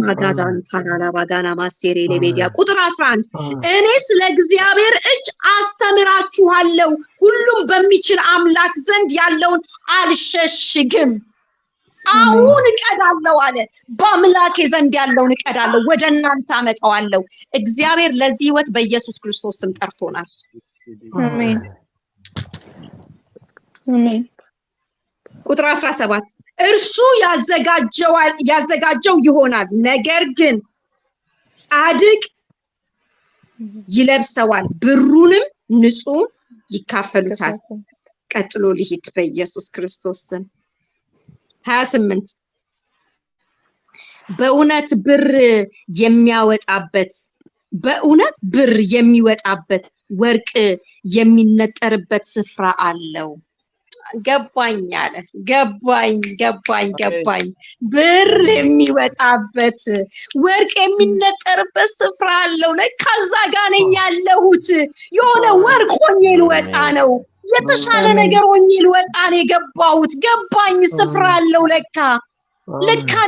Speaker 1: ማጋዛን ታላላ ባጋና ማሴሬ ለቤዲያ ቁጥር 11 እኔ ስለ እግዚአብሔር እጅ አስተምራችኋለሁ፣ ሁሉም በሚችል አምላክ ዘንድ ያለውን አልሸሽግም። አሁን እቀዳለሁ አለ። በአምላኬ ዘንድ ያለውን እቀዳለሁ፣ ወደ እናንተ አመጣዋለሁ። እግዚአብሔር ለዚህ ህይወት በኢየሱስ ክርስቶስ ስም ጠርቶናል።
Speaker 3: አሜን አሜን።
Speaker 1: ቁጥር 17 እርሱ ያዘጋጀው ይሆናል፣ ነገር ግን ጻድቅ ይለብሰዋል፣ ብሩንም ንጹህ ይካፈሉታል። ቀጥሎ ሊሂድ በኢየሱስ ክርስቶስ ስም 28 በእውነት ብር የሚወጣበት ወርቅ የሚነጠርበት ስፍራ አለው። ገባኝ አለ። ገባኝ። ብር የሚወጣበት ወርቅ የሚነጠርበት ስፍራ አለው። ለካ እዛ ጋር ነኝ ያለሁት። የሆነ ወርቅ ሆኜ ልወጣ ነው። የተሻለ ነገር ሆኜ ልወጣ ነው የገባሁት። ገባኝ። ስፍራ አለው ለካ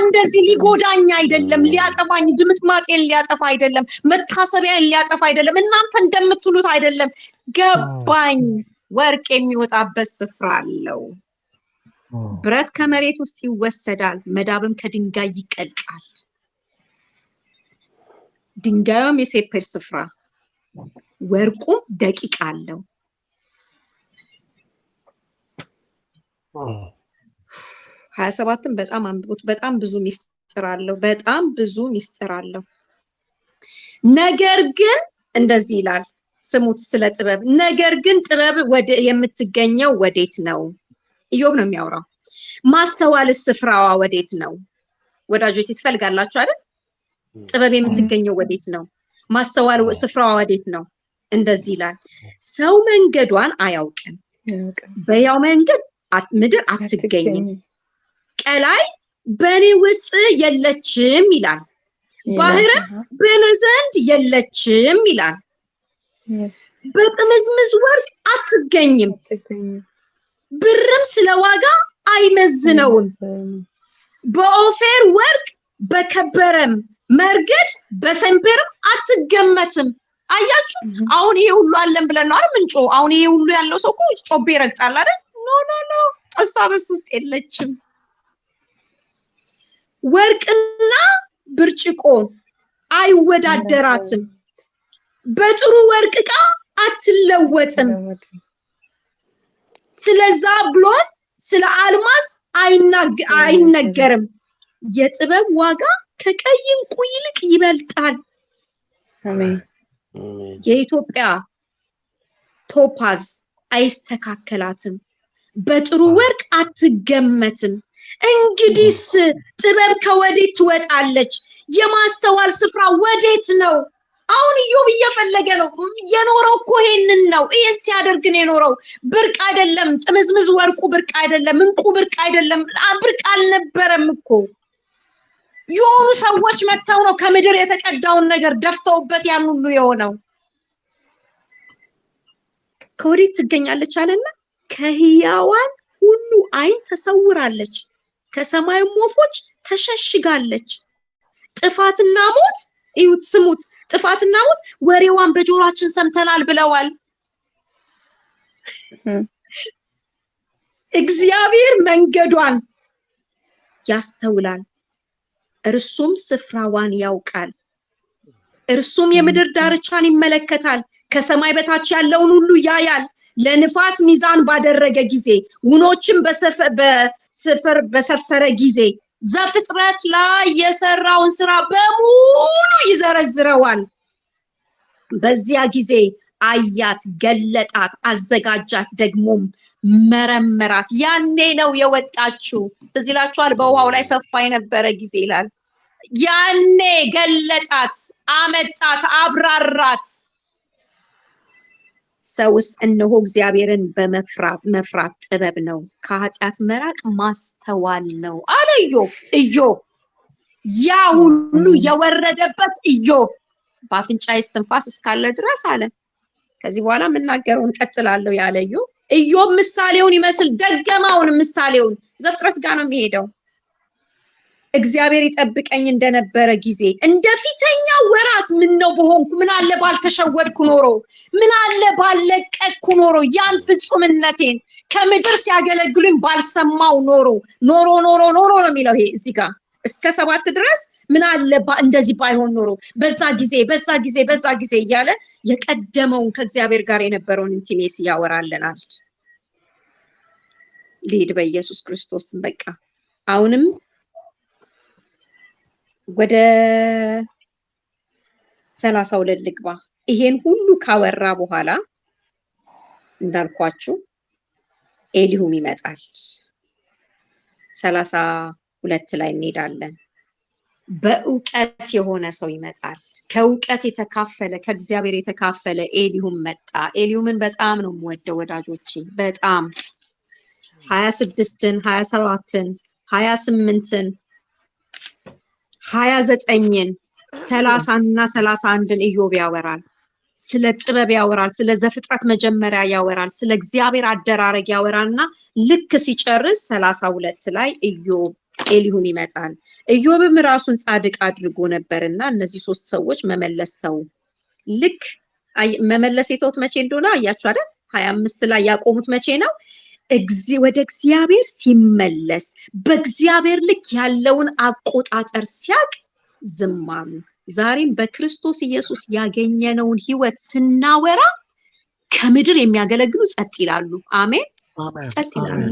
Speaker 1: እንደዚህ ሊጎዳኝ አይደለም፣ ሊያጠፋኝ፣ ድምጥማጤን ሊያጠፋ አይደለም፣ መታሰቢያን ሊያጠፋ አይደለም፣ እናንተ እንደምትሉት አይደለም። ገባኝ። ወርቅ የሚወጣበት ስፍራ አለው። ብረት ከመሬት ውስጥ ይወሰዳል፣ መዳብም ከድንጋይ ይቀልጣል። ድንጋዩም የሴፐር ስፍራ፣ ወርቁም ደቂቅ አለው። 27ን በጣም አንብቡት። በጣም ብዙ ሚስጥር አለው። ነገር ግን እንደዚህ ይላል፣ ስሙት ስለ ጥበብ። ነገር ግን ጥበብ ወደ የምትገኘው ወዴት ነው? ኢዮብ ነው የሚያወራው። ማስተዋልስ ስፍራዋ ወዴት ነው? ወዳጆች ትፈልጋላችሁ አይደል? ጥበብ የምትገኘው ወዴት ነው? ማስተዋል ስፍራዋ ወዴት ነው? እንደዚህ ይላል፣ ሰው መንገዷን አያውቅም፣ በያው መንገድ ምድር አትገኝም፣ ቀላይ በኔ ውስጥ የለችም ይላል፣ ባህርም በኔ ዘንድ የለችም ይላል። በጥምዝምዝ ወርቅ አትገኝም፣ ብርም ስለዋጋ አይመዝነውም፣ በኦፌር ወርቅ በከበረም መርገድ በሰንፔርም አትገመትም። አያችሁ አሁን ይሄ ሁሉ አለን ብለን ነው አይደል ምንጮ? አሁን ይሄ ሁሉ ያለው ሰው እኮ ጮቤ ይረግጣል አይደል? ኖ እሷ በሱ ውስጥ የለችም። ወርቅና ብርጭቆ አይወዳደራትም፣ በጥሩ ወርቅ ዕቃ አትለወጥም። ስለዛ ብሎን ስለ አልማዝ አይነገርም፣ የጥበብ ዋጋ ከቀይ ዕንቁ ይልቅ ይበልጣል።
Speaker 3: አሜን።
Speaker 1: የኢትዮጵያ ቶፓዝ አይስተካከላትም፣ በጥሩ ወርቅ አትገመትም። እንግዲህስ ጥበብ ከወዴት ትወጣለች? የማስተዋል ስፍራ ወዴት ነው? አሁን ኢዮብ እየፈለገ ነው የኖረው እኮ ይሄንን ነው። ይሄን ሲያደርግ ነው የኖረው። ብርቅ አይደለም፣ ጥምዝምዝ ወርቁ ብርቅ አይደለም፣ እንቁ ብርቅ አይደለም፣ ብርቅ አልነበረም እኮ። የሆኑ ሰዎች መተው ነው ከምድር የተቀዳውን ነገር ደፍተውበት ያን ሁሉ የሆነው። ከወዴት ትገኛለች አለና ከህያዋን ሁሉ አይን ተሰውራለች፣ ከሰማይም ወፎች ተሸሽጋለች። ጥፋትና ሞት እዩት፣ ስሙት፣ ጥፋትና ሞት ወሬዋን በጆሮአችን ሰምተናል ብለዋል። እግዚአብሔር መንገዷን ያስተውላል፣ እርሱም ስፍራዋን ያውቃል። እርሱም የምድር ዳርቻን ይመለከታል፣ ከሰማይ በታች ያለውን ሁሉ ያያል። ለንፋስ ሚዛን ባደረገ ጊዜ፣ ውኖችን በስፍር በሰፈረ ጊዜ፣ ዘፍጥረት ላይ የሰራውን ስራ በሙሉ ይዘረዝረዋል። በዚያ ጊዜ አያት፣ ገለጣት፣ አዘጋጃት፣ ደግሞም መረመራት። ያኔ ነው የወጣችው። እዚህ ላችኋል በውሃው ላይ ሰፋ የነበረ ጊዜ ይላል። ያኔ ገለጣት፣ አመጣት፣ አብራራት። ሰውስ እነሆ እግዚአብሔርን መፍራት ጥበብ ነው፣ ከኃጢአት መራቅ ማስተዋል ነው አለ ኢዮብ። ኢዮብ ያ ሁሉ የወረደበት ኢዮብ በአፍንጫዬ እስትንፋስ እስካለ ድረስ አለ። ከዚህ በኋላ የምናገረውን ቀጥላለሁ ያለ ኢዮብ ምሳሌውን ይመስል ደገማውን። ምሳሌውን ዘፍጥረት ጋር ነው የሚሄደው። እግዚአብሔር ይጠብቀኝ እንደነበረ ጊዜ እንደ ፊተኛው ወራት ምን ነው በሆንኩ፣ ምን አለ ባልተሸወድኩ ኖሮ፣ ምን አለ ባልለቀቅኩ ኖሮ፣ ያን ፍጹምነቴን ከምድር ሲያገለግሉኝ ባልሰማው ኖሮ ነው የሚለው። ይሄ እዚህ ጋር እስከ 7 ድረስ ምን አለ እንደዚህ ባይሆን ኖሮ፣ በዛ ጊዜ እያለ የቀደመውን ከእግዚአብሔር ጋር የነበረውን ኢንቲሜሲ ያወራልናል። ልሂድ በኢየሱስ ክርስቶስ። በቃ አሁንም ወደ 32 ልግባ። ይሄን ሁሉ ካወራ በኋላ እንዳልኳችሁ ኤሊሁም ይመጣል። 32 ላይ እንሄዳለን። በእውቀት የሆነ ሰው ይመጣል። ከእውቀት የተካፈለ ከእግዚአብሔር የተካፈለ ኤሊሁም መጣ። ኤሊሁምን በጣም ነው የምወደው ወዳጆቼ፣ በጣም 26ን 27ን 28ን 29ን 30ና 31ን ኢዮብ ያወራል። ስለ ጥበብ ያወራል፣ ስለ ዘፍጥረት መጀመሪያ ያወራል፣ ስለ እግዚአብሔር አደራረግ ያወራልና ልክ ሲጨርስ 32 ላይ ኤሊሁም ይመጣል። ኢዮብም ራሱን ጻድቅ አድርጎ ነበርና እነዚህ 3 ሰዎች መመለስተው ልክ መመለስ የተውት መቼ እንደሆነ አያችሁ አይደል? 25 ላይ ያቆሙት መቼ ነው? ወደ እግዚአብሔር ሲመለስ በእግዚአብሔር ልክ ያለውን አቆጣጠር ሲያቅ ዝም አሉ። ዛሬም በክርስቶስ ኢየሱስ ያገኘነውን ህይወት ስናወራ ከምድር የሚያገለግሉ ጸጥ ይላሉ። አሜን፣ ጸጥ ይላሉ።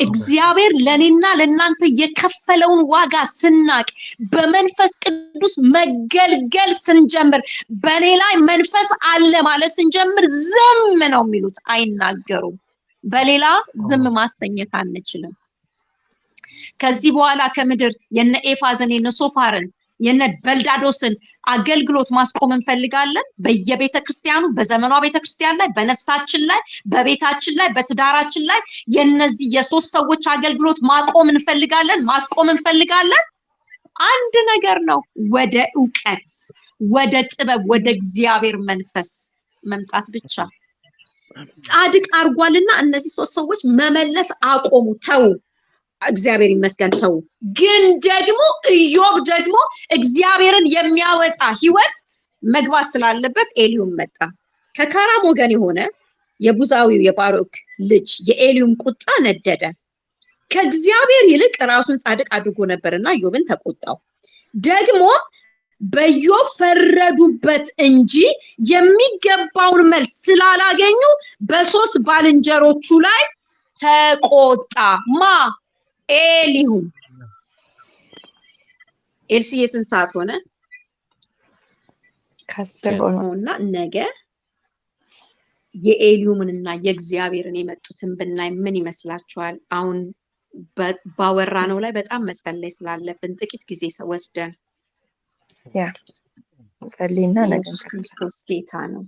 Speaker 1: እግዚአብሔር ለኔና ለናንተ የከፈለውን ዋጋ ስናቅ በመንፈስ ቅዱስ መገልገል ስንጀምር በኔ ላይ መንፈስ አለ ማለት ስንጀምር ዝም ነው የሚሉት አይናገሩም በሌላ ዝም ማሰኘት አንችልም ከዚህ በኋላ ከምድር የነ ኤፋዝን የነ ሶፋርን የነ በልዳዶስን አገልግሎት ማስቆም እንፈልጋለን በየቤተ ክርስቲያኑ በዘመኗ ቤተ ክርስቲያን ላይ በነፍሳችን ላይ በቤታችን ላይ በትዳራችን ላይ የነዚህ የሶስት ሰዎች አገልግሎት ማቆም እንፈልጋለን ማስቆም እንፈልጋለን አንድ ነገር ነው ወደ ዕውቀት ወደ ጥበብ ወደ እግዚአብሔር መንፈስ መምጣት ብቻ ጻድቅ አርጓልና እነዚህ ሶስት ሰዎች መመለስ አቆሙ ተው እግዚአብሔር ይመስገን ተው ግን ደግሞ ኢዮብ ደግሞ እግዚአብሔርን የሚያወጣ ህይወት መግባት ስላለበት ኤሊዩም መጣ ከካራም ወገን የሆነ የቡዛዊው የባሮክ ልጅ የኤሊዩም ቁጣ ነደደ ከእግዚአብሔር ይልቅ ራሱን ጻድቅ አድርጎ ነበርና ኢዮብን ተቆጣው ደግሞ በኢዮብ ፈረዱበት እንጂ የሚገባውን መልስ ስላላገኙ በሶስት ባልንጀሮቹ ላይ ተቆጣ ማ ኤሊሁ ኤልሲ የስንት ሰዓት ሆነ ከሰቦና ነገ የኤሊዩምንና የእግዚአብሔርን የመጡትን ብናይ ምን ይመስላችኋል አሁን ባወራነው ላይ በጣም መጸለይ ስላለብን ጥቂት ጊዜ ወስደን
Speaker 3: ያ ጸልይና ነገ
Speaker 1: ኢየሱስ ክርስቶስ ጌታ ነው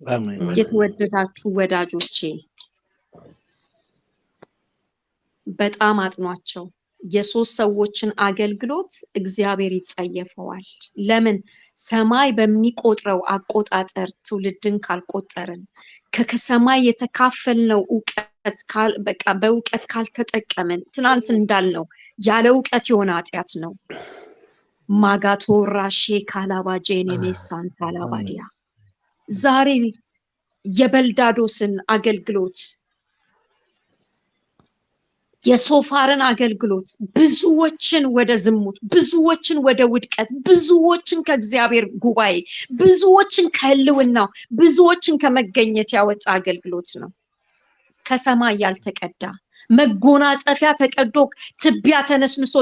Speaker 2: አሜን
Speaker 1: የተወደዳችሁ ወዳጆቼ በጣም አጥኗቸው የሶስት ሰዎችን አገልግሎት እግዚአብሔር ይጸየፈዋል ለምን ሰማይ በሚቆጥረው አቆጣጠር ትውልድን ካልቆጠርን ከሰማይ የተካፈልነው ዕውቀት በቃ በዕውቀት ካልተጠቀመን ትናንት እንዳልነው ያለ ዕውቀት የሆነ ኃጢአት ነው ማጋቶራ ሼካላባጄኔ ሳንታላባዲያ ዛሬ የበልዳዶስን አገልግሎት የሶፋርን አገልግሎት ብዙዎችን ወደ ዝሙት ብዙዎችን ወደ ውድቀት ብዙዎችን ከእግዚአብሔር ጉባኤ ብዙዎችን ከህልውናው ብዙዎችን ከመገኘት ያወጣ አገልግሎት ነው ከሰማይ ያልተቀዳ መጎናጸፊያ ተቀዶ ትቢያ ተነስንሶ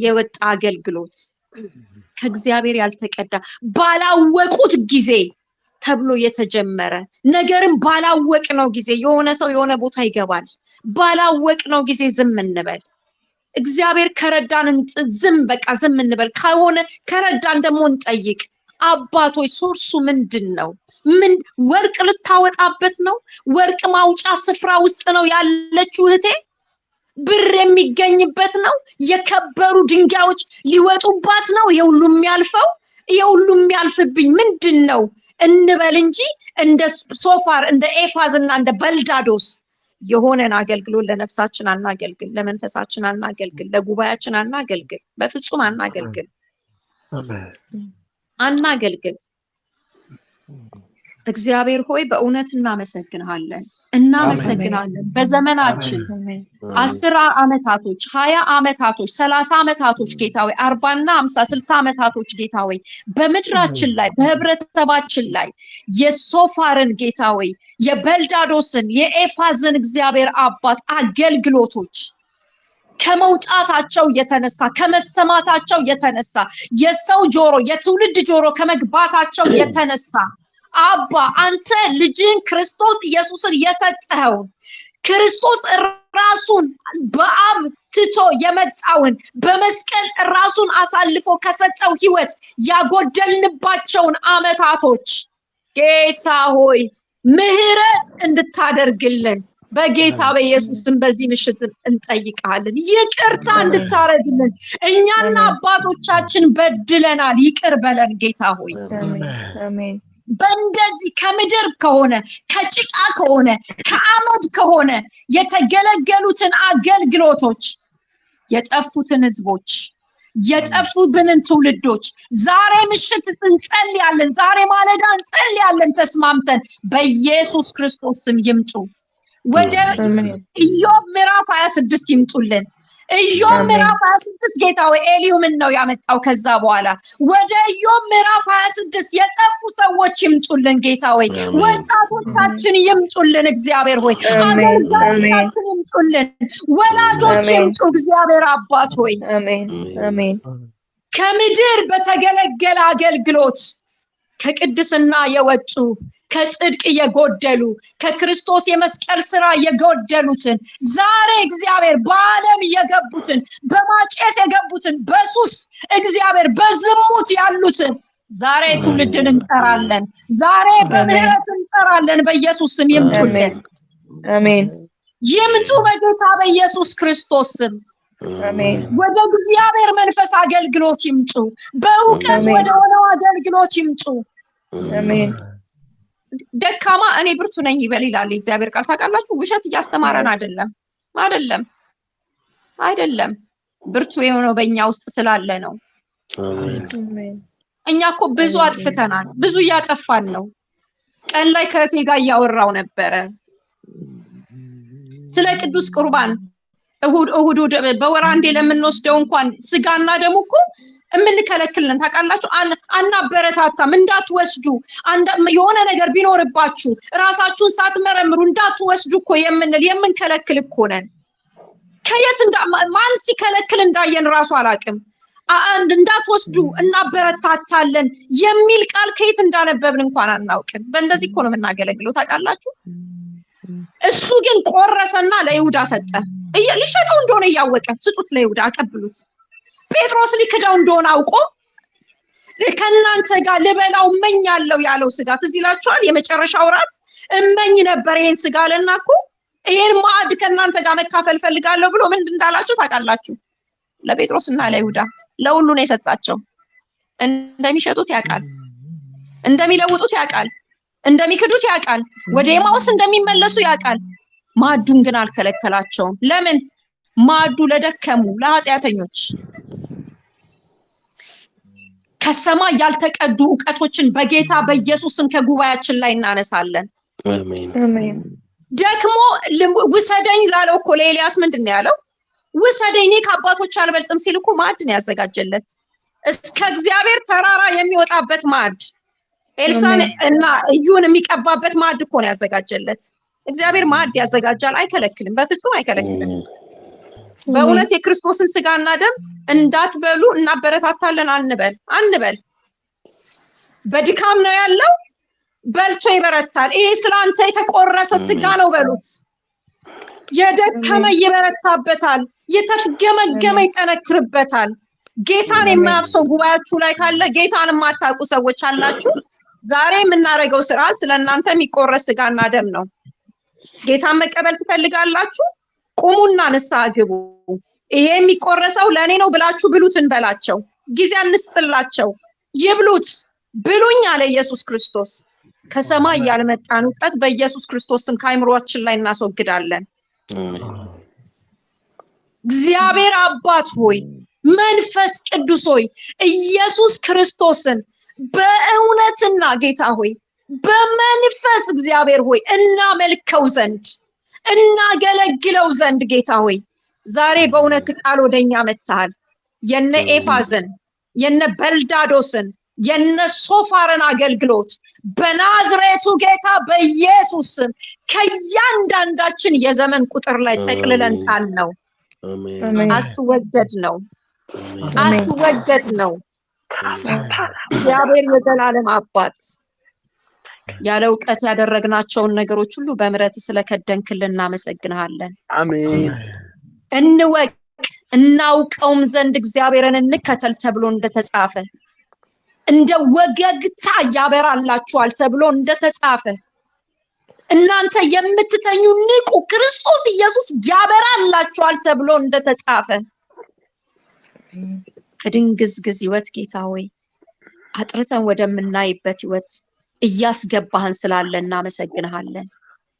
Speaker 1: የወጣ አገልግሎት ከእግዚአብሔር ያልተቀዳ ባላወቁት ጊዜ ተብሎ የተጀመረ ነገርም ባላወቅነው ጊዜ የሆነ ሰው የሆነ ቦታ ይገባል ባላወቅነው ጊዜ ዝም እንበል እግዚአብሔር ከረዳን ዝም በቃ ዝም እንበል ካሆነ ከረዳን ደግሞ እንጠይቅ አባቶች ሶርሱ ምንድነው ምን ወርቅ ልታወጣበት ነው ወርቅ ማውጫ ስፍራ ውስጥ ነው ያለችው እህቴ ብር የሚገኝበት ነው የከበሩ ድንጋዮች ሊወጡባት ነው የሁሉም ያልፈው የሁሉም ያልፍብኝ ምንድነው እንበል እንጂ እንደ ሶፋር እንደ ኤፋዝና እንደ በልዳዶስ የሆነን አገልግሎት ለነፍሳችን አናገልግል ለመንፈሳችን አናገልግል ለጉባኤያችን አናገልግል በፍጹም አናገልግል አናገልግል እግዚአብሔር ሆይ በእውነት እናመሰግናለን በዘመናችን 10 አመታቶች 20 አመታቶች 30 አመታቶች ጌታዊ 40 እና 50 60 አመታቶች ጌታዊ በመድራችን ላይ በህብረተሰባችን ላይ የሶፋርን ጌታዊ የበልዳዶስን የኤፋዝን እግዚአብሔር አባት አገልግሎቶች ከመውጣታቸው የተነሳ ከመሰማታቸው የተነሳ የሰው ጆሮ የትውልድ ጆሮ ከመግባታቸው የተነሳ አባ አንተ ልጅን ክርስቶስ ኢየሱስን የሰጠኸው ክርስቶስ ራሱን በአብ ትቶ የመጣውን በመስቀል ራሱን አሳልፎ ከሰጠው ህይወት ያጎደልንባቸውን አመታቶች ጌታ ሆይ ምህረት እንድታደርግልን በጌታ በኢየሱስም በዚህ ምሽት እንጠይቃለን ይቅርታ እንድታረግልን እኛና አባቶቻችን በድለናል ይቅር በለን ጌታ ሆይ
Speaker 3: አሜን
Speaker 1: በእንደዚህ ከምድር ከሆነ ከጭቃ ከሆነ ከአመድ ከሆነ የተገለገሉትን አገልግሎቶች የጠፉትን ህዝቦች የጠፉብንን ትውልዶች ዛሬ ምሽት እንጸልያለን ዛሬ ማለዳ እንጸልያለን ተስማምተን በኢየሱስ ክርስቶስ ስም ይምጡ ወደ ኢዮብ ምዕራፍ 26 ይምጡልን ኢዮብ ምዕራፍ 26 ጌታ ወይ ኤሊው ምን ነው ያመጣው? ከዛ በኋላ ወደ ኢዮብ ምዕራፍ 26 የጠፉ ሰዎች ይምጡልን ጌታ ወይ፣ ወጣቶቻችን ይምጡልን እግዚአብሔር ሆይ፣ አገልጋዮቻችን ይምጡልን፣ ወላጆች ይምጡ እግዚአብሔር አባት ሆይ።
Speaker 3: አሜን አሜን።
Speaker 1: ከምድር በተገለገለ አገልግሎት ከቅድስና የወጡ ከጽድቅ የጎደሉ ከክርስቶስ የመስቀል ስራ የጎደሉትን ዛሬ እግዚአብሔር በዓለም የገቡትን በማጨስ የገቡትን በሱስ እግዚአብሔር በዝሙት ያሉትን ዛሬ ትውልድን እንጠራለን። ዛሬ በምህረት እንጠራለን። በኢየሱስ ስም ይምጡልን።
Speaker 3: አሜን።
Speaker 1: ይምጡ በጌታ በኢየሱስ ክርስቶስ ስም።
Speaker 3: አሜን።
Speaker 1: ወደ እግዚአብሔር መንፈስ አገልግሎት ይምጡ። በእውቀት ወደ ሆነው አገልግሎት ይምጡ።
Speaker 3: አሜን።
Speaker 1: ደካማ እኔ ብርቱ ነኝ ይበል ይላል እግዚአብሔር ቃል። ታውቃላችሁ ውሸት እያስተማረን አይደለም። ብርቱ የሆነው በእኛ ውስጥ ስላለ ነው።
Speaker 3: አሜን።
Speaker 1: እኛ እኮ ብዙ አጥፍተናል፣ ብዙ እያጠፋን ነው። ቀን ላይ ከእቴ ጋር እያወራው ነበረ ስለ ቅዱስ ቁርባን እሁድ በወር አንዴ ለምንወስደው እንኳን ስጋና ደሙ እኮ እምንከለክልን ታውቃላችሁ። አናበረታታም እንዳትወስዱ። የሆነ ነገር ቢኖርባችሁ ራሳችሁን ሳትመረምሩ እንዳትወስዱ እኮ የምንከለክል እኮ ነን። ከየት ማን ሲከለክል እንዳየን ራሱ አላውቅም። እንዳትወስዱ እናበረታታለን የሚል ቃል ከየት እንዳነበብን እንኳን አናውቅም። በእንደዚህ እኮ ነው የምናገለግለው ታውቃላችሁ። እሱ ግን ቆረሰና ለይሁዳ ሰጠ። ሊሸጠው እንደሆነ እያወቀ ስጡት፣ ለይሁዳ አቀብሉት። ጴጥሮስ ሊክዳው እንደሆነ አውቆ ከእናንተ ጋር ልበላው እመኛለሁ ያለው ስጋ ትዝ ይላችኋል። የመጨረሻው ራት እመኝ ነበር ይሄን ስጋ አለና እኮ ይሄን ማዕድ ከእናንተ ጋር መካፈል ፈልጋለሁ ብሎ ምን እንዳላችሁ ታውቃላችሁ? ለጴጥሮስና ለይሁዳ ለሁሉ ነው የሰጣቸው። እንደሚሸጡት ያውቃል፣ እንደሚለውጡት ያውቃል፣ እንደሚክዱት ያውቃል፣ ወደ ኤማውስ እንደሚመለሱ ያውቃል። ማዕዱን ግን አልከለከላቸውም። ለምን? ማዕዱ ለደከሙ ለኃጢአተኞች ከሰማይ ያልተቀዱ ዕውቀቶችን በጌታ በኢየሱስም ከጉባኤያችን ላይ እናነሳለን።
Speaker 3: አሜን።
Speaker 1: ደክሞ ውሰደኝ ላለው እኮ ለኤልያስ ምንድነው ያለው? ውሰደኝ እኔ ከአባቶች አልበልጥም ሲል እኮ ማዕድን ያዘጋጀለት እስከ እግዚአብሔር ተራራ የሚወጣበት ማዕድ፣ ኤልሳን እና እዩን የሚቀባበት ማዕድ እኮ ነው ያዘጋጀለት። እግዚአብሔር ማዕድ ያዘጋጃል፣ አይከለክልም፣ በፍጹም አይከለክልም። በእውነት የክርስቶስን ስጋና ደም እንዳትበሉ እናበረታታለን አንበል። በድካም ነው ያለው፣ በልቶ ይበረታል። ይሄ ስላንተ የተቆረሰ ስጋ ነው በሉት። የደከመ ይበረታበታል፣ የተፍገመገመ ይጠነክርበታል። ጌታን የማያውቅ ሰው ጉባኤያችሁ ላይ ካለ ጌታን የማታውቁ ሰዎች አላችሁ። ዛሬ የምናደርገው ስርዓት ስለእናንተ የሚቆረስ ስጋና ደም ነው። ጌታን መቀበል ትፈልጋላችሁ? ቁሙና ንስሐ ግቡ። ይሄ የሚቆረሰው ለኔ ነው ብላችሁ ብሉት እንበላቸው። ጊዜ አንስጥላቸው፣ ይብሉት። ብሉኝ አለ ኢየሱስ ክርስቶስ። ከሰማይ ያልመጣን ዕውቀት በኢየሱስ ክርስቶስ ስም ከአእምሮአችን ላይ እናስወግዳለን። እግዚአብሔር አባት ሆይ፣ መንፈስ ቅዱስ ሆይ፣ ኢየሱስ ክርስቶስን በእውነትና ጌታ ሆይ በመንፈስ እግዚአብሔር ሆይ እናመልከው ዘንድ እናገለግለው ዘንድ ጌታ ሆይ ዛሬ በእውነት ቃል ወደኛ መጥተሃል። የነ ኤፋዝን የነ በልዳዶስን የነ ሶፋርን አገልግሎት በናዝሬቱ ጌታ በኢየሱስ ስም ከእያንዳንዳችን የዘመን ቁጥር ላይ ጠቅልለን ጣል ነው። አስወገድ ነው። እግዚአብሔር የዘላለም አባት ያለ ዕውቀት ያደረግናቸውን ነገሮች ሁሉ በምህረት ስለከደንክልን እናመሰግንሃለን።
Speaker 2: አሜን።
Speaker 1: እንወቅ እናውቀውም ዘንድ እግዚአብሔርን እንከተል ተብሎ እንደተጻፈ እንደ ወገግታ ያበራላችኋል ተብሎ እንደተጻፈ እናንተ የምትተኙ ንቁ ክርስቶስ ኢየሱስ ያበራላችኋል ተብሎ እንደተጻፈ ከድንግዝግዝ ሕይወት ጌታ ሆይ አጥርተን ወደምናይበት ሕይወት እያስገባህን ስላለ እናመሰግንሃለን።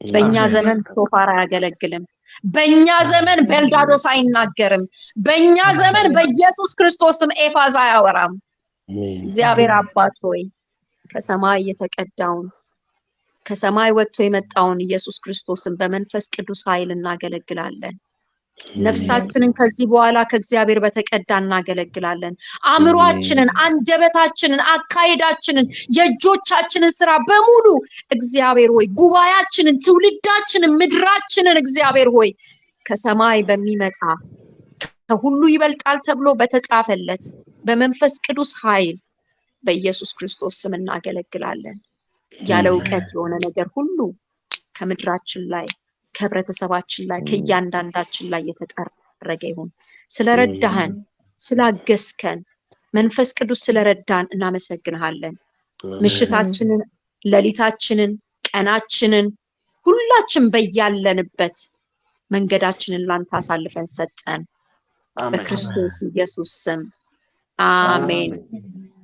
Speaker 1: በእኛ ዘመን ሶፋር አያገለግልም። በእኛ ዘመን በልዳዶስ አይናገርም። በእኛ ዘመን በኢየሱስ ክርስቶስም ኤፋዝ አያወራም። እግዚአብሔር አባት ሆይ ከሰማይ የተቀዳውን ከሰማይ ወጥቶ የመጣውን ኢየሱስ ክርስቶስን በመንፈስ ቅዱስ ኃይል እናገለግላለን። ነፍሳችንን ከዚህ በኋላ ከእግዚአብሔር በተቀዳ እናገለግላለን። አእምሯችንን፣ አንደበታችንን፣ አካሄዳችንን፣ የእጆቻችንን ስራ በሙሉ እግዚአብሔር ሆይ ጉባኤያችንን፣ ትውልዳችንን፣ ምድራችንን እግዚአብሔር ሆይ ከሰማይ በሚመጣ ከሁሉ ይበልጣል ተብሎ በተጻፈለት በመንፈስ ቅዱስ ኃይል በኢየሱስ ክርስቶስ ስም እናገለግላለን። ያለ እውቀት የሆነ ነገር ሁሉ ከምድራችን ላይ ከህብረተሰባችን ላይ ከእያንዳንዳችን ላይ የተጠረገ ይሁን። ስለረዳህን ስላገዝከን መንፈስ ቅዱስ ስለረዳን እናመሰግንሃለን። ምሽታችንን፣ ሌሊታችንን፣ ቀናችንን ሁላችን በያለንበት መንገዳችንን ላንተ አሳልፈን ሰጠን። በክርስቶስ ኢየሱስ ስም አሜን።